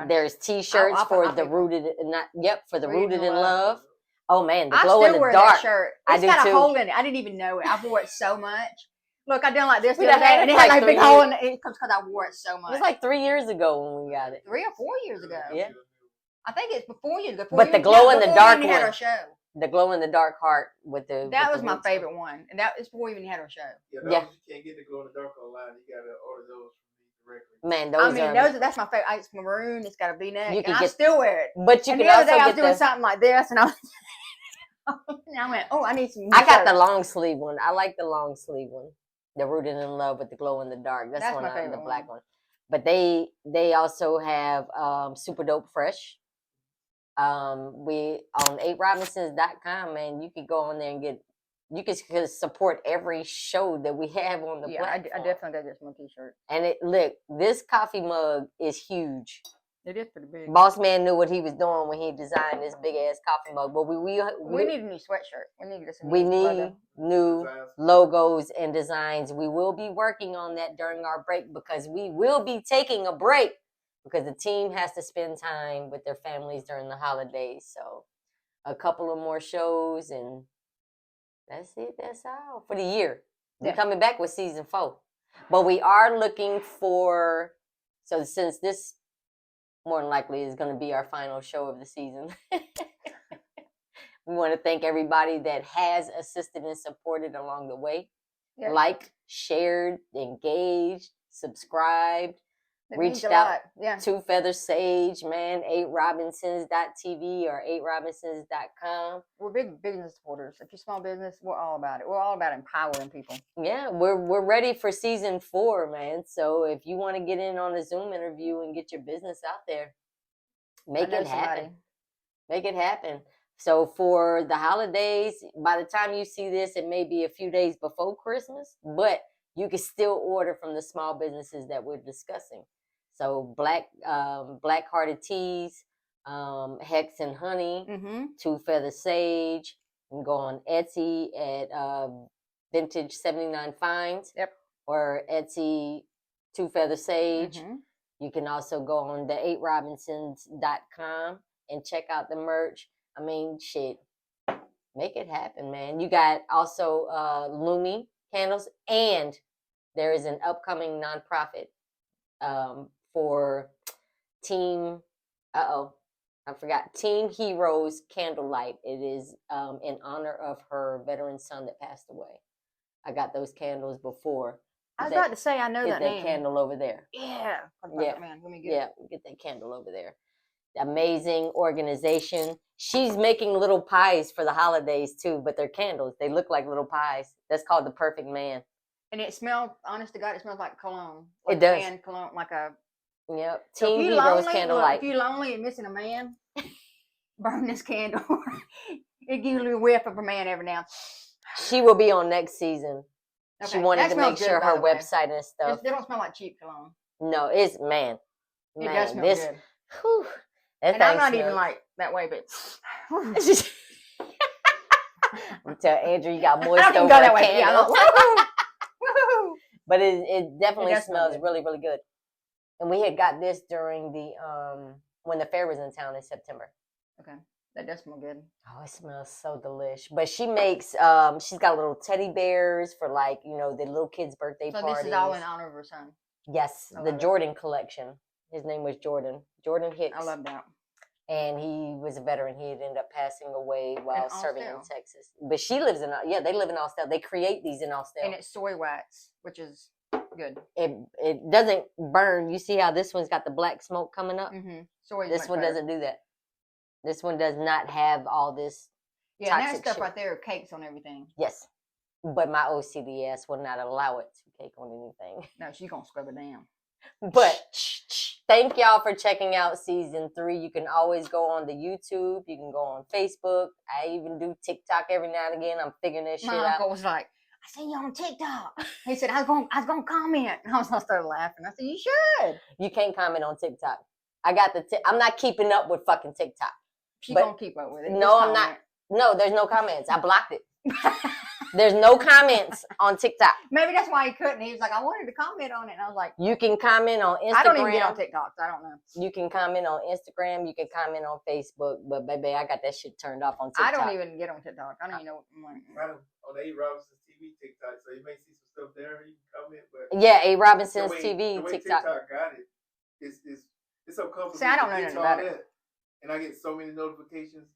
There's T-shirts for the rooted in love. Oh man, the glow in the dark. That shirt. It's got a hole in it. I didn't even know it. I wore it so much. Look, I done like this the We other done had day, and it it had like like a big 3 hole years. in it because I wore it so It much. was like 3 years ago when we got it. 3 or 4 years ago. Yeah. I think it's before years ago. But the glow in the dark we had one. our show. The glow in the dark heart with the. That with was the my roots. favorite one, and that is before we even had our show. Yeah, Yeah. those you can't get the glow in the dark online. You gotta order those from me directly. Man, I those mean, are. that's my favorite. It's maroon. It's got a V-neck, You can and I get- still wear it. But you And can the other also day I was get doing the. something like this, and I was, and I went, "Oh, I need some." I got the shirts." long sleeve one. I like the long sleeve one. The rooted in love with the glow in the dark. That's one my of favorite the black one. one. But they also have super dope fresh. We on 8robinsons.com, man. You could go on there and get. You can support every show that we have on the platform. I definitely got this one T-shirt. And look, this coffee mug is huge. It is pretty big. Boss man knew what he was doing when he designed this big ass coffee mug. But we need a new sweatshirt. we need new logos and designs. We will be working on that during our break because we will be taking a break because the team has to spend time with their families during the holidays. So a couple of more shows and that's it. That's all for the year. We're coming back with season 4. But we are looking for, so since this more than likely is going to be our final show of the season. We want to thank everybody that has assisted and supported along the way. Yep. Liked, shared, engaged, subscribed, reached out to Feather Sage, man, 8robinsons.tv or 8robinsons.com. We're big business supporters. If you're small business, we're all about it. We're all about empowering people. Yeah, we're ready for season 4, man. So if you want to get in on a Zoom interview and get your business out there, make it happen. Make it happen. So for the holidays, by the time you see this, it may be a few days before Christmas, but you can still order from the small businesses that we're discussing. So Black Hearted Teas, Hex and Honey, Two Feather Sage. You can go on Etsy at Vintage 79 Finds. Yep. Or Etsy Two Feather Sage. You can also go on the 8robinsons.com and check out the merch. I mean, shit, make it happen, man. You got also Lumi candles, and there is an upcoming nonprofit for Team Heroes Candlelight. It is in honor of her veteran son that passed away. I got those candles before. I was about to say, I know that name. Get that candle over there. Yeah. Man, let me get it. Get that candle over there. Amazing organization. She's making little pies for the holidays too, but they're candles. They look like little pies. That's called The Perfect Man. And it smells, honest to God, it smells like cologne. It does. Man cologne, like a... Yep. So Team Heroes Candlelight. If you're lonely and missing a man, burn this candle. It gives you a whiff of a man every now. She will be on next season. Okay. She wanted That to make smells sure good, her by the way. website and stuff. They don't smell like cheap cologne. No, it's man. It does smell good. Whew, that And I'm thing not smells. even like that way, but Tell Andrew you got moist I don't over go that a way. candle. Woohoo! But it definitely does smell smells good. really, really good. And we had got this during the when the fair was in town in September. Okay, that does smell good. Oh, it smells so delish. But she makes she's got little teddy bears for like, you know, the little kids' birthday So parties. this is all in honor of her son. Yes, I the love it. Jordan collection. His name was Jordan. Jordan Hicks. I love that. And he was a veteran. He had ended up passing away while In serving in Austell. Texas. But she lives in, they live in Austell. They create these in Austell. And it's soy wax, which is good. It doesn't burn. You see how this one's got the black smoke coming up? Soy is This much one better. doesn't do that. This one does not have all this. Yeah, and that toxic stuff shit. right there cakes on everything. Yes. But my OCD ass will not allow it to cake on anything. No, she's going to scrub it down. But thank y'all for checking out season 3. You can always go on the YouTube. You can go on Facebook. I even do TikTok every now and again. I'm figuring this shit My out. uncle was like, I seen you on TikTok. He said, I was gonna comment. And I started laughing. I said, you should. You can't comment on TikTok. I got I'm not keeping up with fucking TikTok. She's But- gonna keep up with it. No, Just I'm not. comment. No, there's no comments. I blocked it. There's no comments on TikTok. Maybe that's why he couldn't. He was like, I wanted to comment on it. And I was like, You can comment on Instagram. I don't even get on TikTok, so I don't know. You can comment on Instagram. You can comment on Facebook. But baby, I got that shit turned off on TikTok. I don't even get on TikTok. I don't even know what I'm like. Right on the 8 Robinsons TV TikTok, so you may see some stuff there. You can comment, but Yeah, A Robinson's the TV way TikTok. got it, it's so complicated. See, I don't to know get nothing to about all it. that, and I get so many notifications.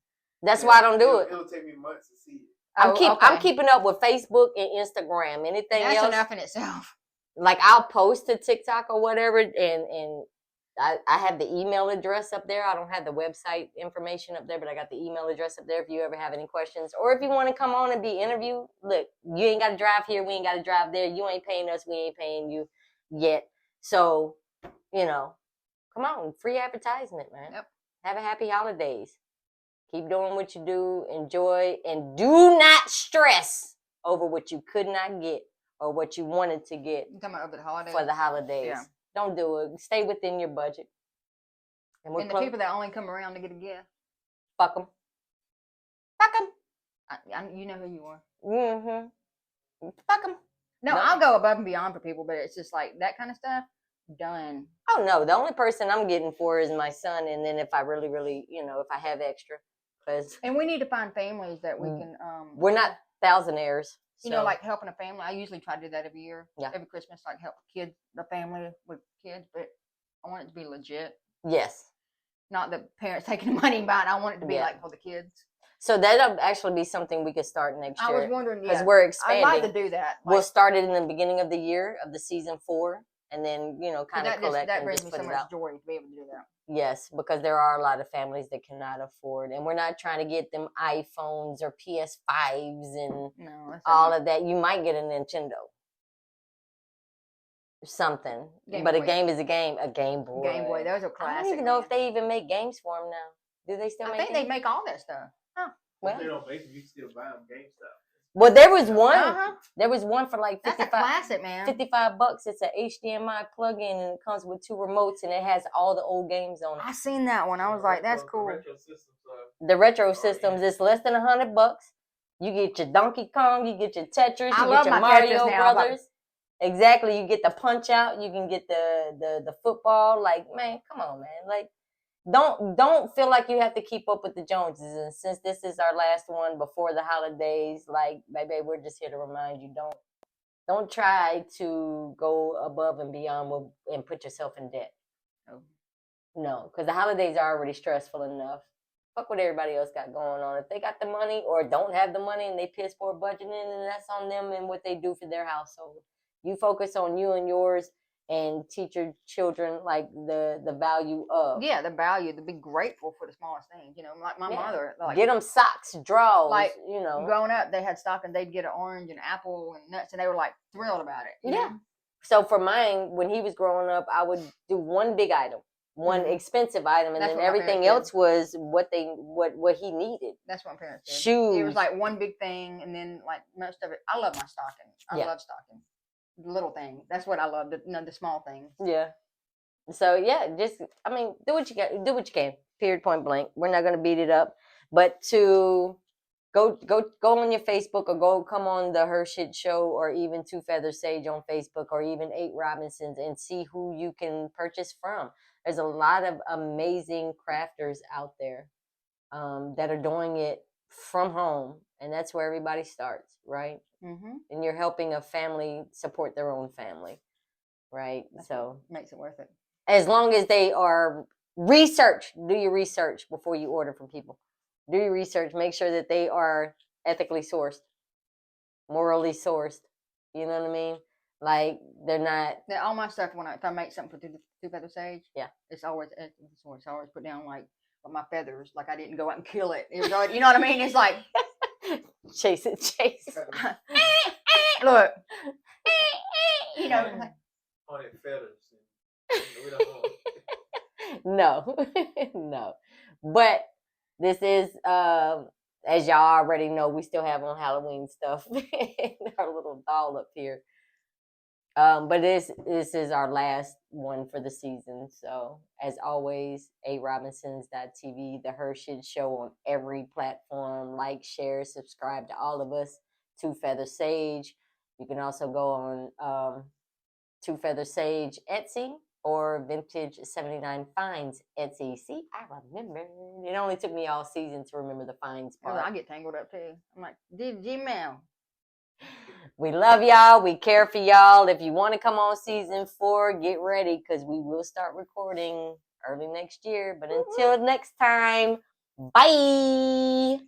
That's why I don't do it. It'll take me months to see it. I'm keeping up with Facebook and Instagram. Anything That's else? enough in itself. Like I'll post to TikTok or whatever, and I have the email address up there. I don't have the website information up there, but I got the email address up there if you ever have any questions. Or if you want to come on and be interviewed, look, you ain't got to drive here. We ain't got to drive there. You ain't paying us. We ain't paying you yet. So, come on. Free advertisement, man. Yep. Have a happy holidays. Keep doing what you do. Enjoy. And do not stress over what you could not get or what you wanted to get You talking about over the holidays? for the holidays. Yeah. Don't do it. Stay within your budget. And the people that only come around to get a gift, fuck them. Fuck them. you know who you are. Mm-hmm. Fuck them. No, I'll go above and beyond for people, but it's just like that kind of stuff. Done. Oh no, the only person I'm getting for is my son, and then if I really, really, if I have extra, And we need to find families that we can. We're not thousandaires. You know, like helping a family. I usually try to do that every year. Yeah. Every Christmas, like help kids, the family with kids, but I want it to be legit. Yes. Not the parents taking the money and buying. I want it to be like for the kids. So that'll actually be something we could start next year. I was wondering, because we're expanding. I'd like to do that. We'll start it in the beginning of the year of the season 4, and then kind of collect. That and brings just me put so it much out. joy to be able to do that. Yes, because there are a lot of families that cannot afford, and we're not trying to get them iPhones or PS5s and all of that. You might get a Nintendo, something, but a game is a game. A Game Boy. Game Boy, those are classic. I don't even know if they even make games for them now. Do they still? I think they make all that stuff. Huh. Well, if they don't make them, you can still buy them GameStop. Well, there was one. There was one for like 55. That's a classic, man. $55. It's an HDMI plug-in, and it comes with 2 remotes, and it has all the old games on it. I seen that one. I was like, that's cool. The retro systems is less than $100. You get your Donkey Kong, you get your Tetris, you get your Mario Brothers. Exactly. You get the Punch Out. You can get the football. Like, man, come on, man. Like, don't feel like you have to keep up with the Joneses. And since this is our last one before the holidays, like, baby, we're just here to remind you, don't try to go above and beyond and put yourself in debt. No, because the holidays are already stressful enough. Fuck what everybody else got going on. If they got the money or don't have the money and they piss poor budgeting, then that's on them and what they do for their household. You focus on you and yours, and teach your children like the value of. Yeah, the value, to be grateful for the smallest things. Like my mother. Like, get them socks, drawers. Like, growing up, they had stock and they'd get an orange and apple and nuts, and they were like thrilled about it. You know? So for mine, when he was growing up, I would do one big item, one expensive item, and then everything else was what he needed. That's what my parents did. Shoes. It was like one big thing, and then like most of it. I love my stocking. I love stocking. The little thing. That's what I love. The small things. Yeah. So just do what you got. Do what you can. Period. Point blank. We're not gonna beat it up, but to go on your Facebook or come on the HERshyt show or even Two Feather Sage on Facebook or even 8 Robinsons and see who you can purchase from. There's a lot of amazing crafters out there that are doing it from home, and that's where everybody starts, right? Mm-hmm. And you're helping a family support their own family, right? So makes it worth it. As long as they are do your research before you order from people. Do your research. Make sure that they are ethically sourced, morally sourced. You know what I mean? Like they're not. All my stuff if I make something for Two Feather Sage, it's always ethically sourced. I always put down like my feathers, like I didn't go out and kill it. It was already, you know what I mean? It's like. Chase. Look. On it feathers. No. But this is, as y'all already know, we still have on Halloween stuff in our little doll up here. But this is our last one for the season. So as always, arobinsons.tv, the HERshyt show on every platform. Like, share, subscribe to all of us. Two Feather Sage. You can also go on Two Feather Sage Etsy or Vintage 79 Finds Etsy. See, I remember. It only took me all season to remember the finds part. I get tangled up too. I'm like, Gmail. We love y'all. We care for y'all. If you want to come on season 4, get ready because we will start recording early next year. But until next time, bye.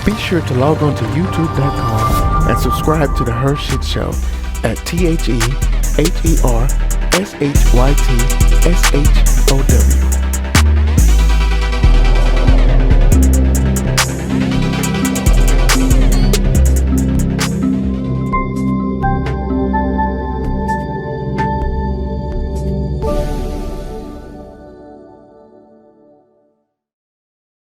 Be sure to log on to youtube.com and subscribe to the HERshyt Show at TheherShyt SHYTSHOW.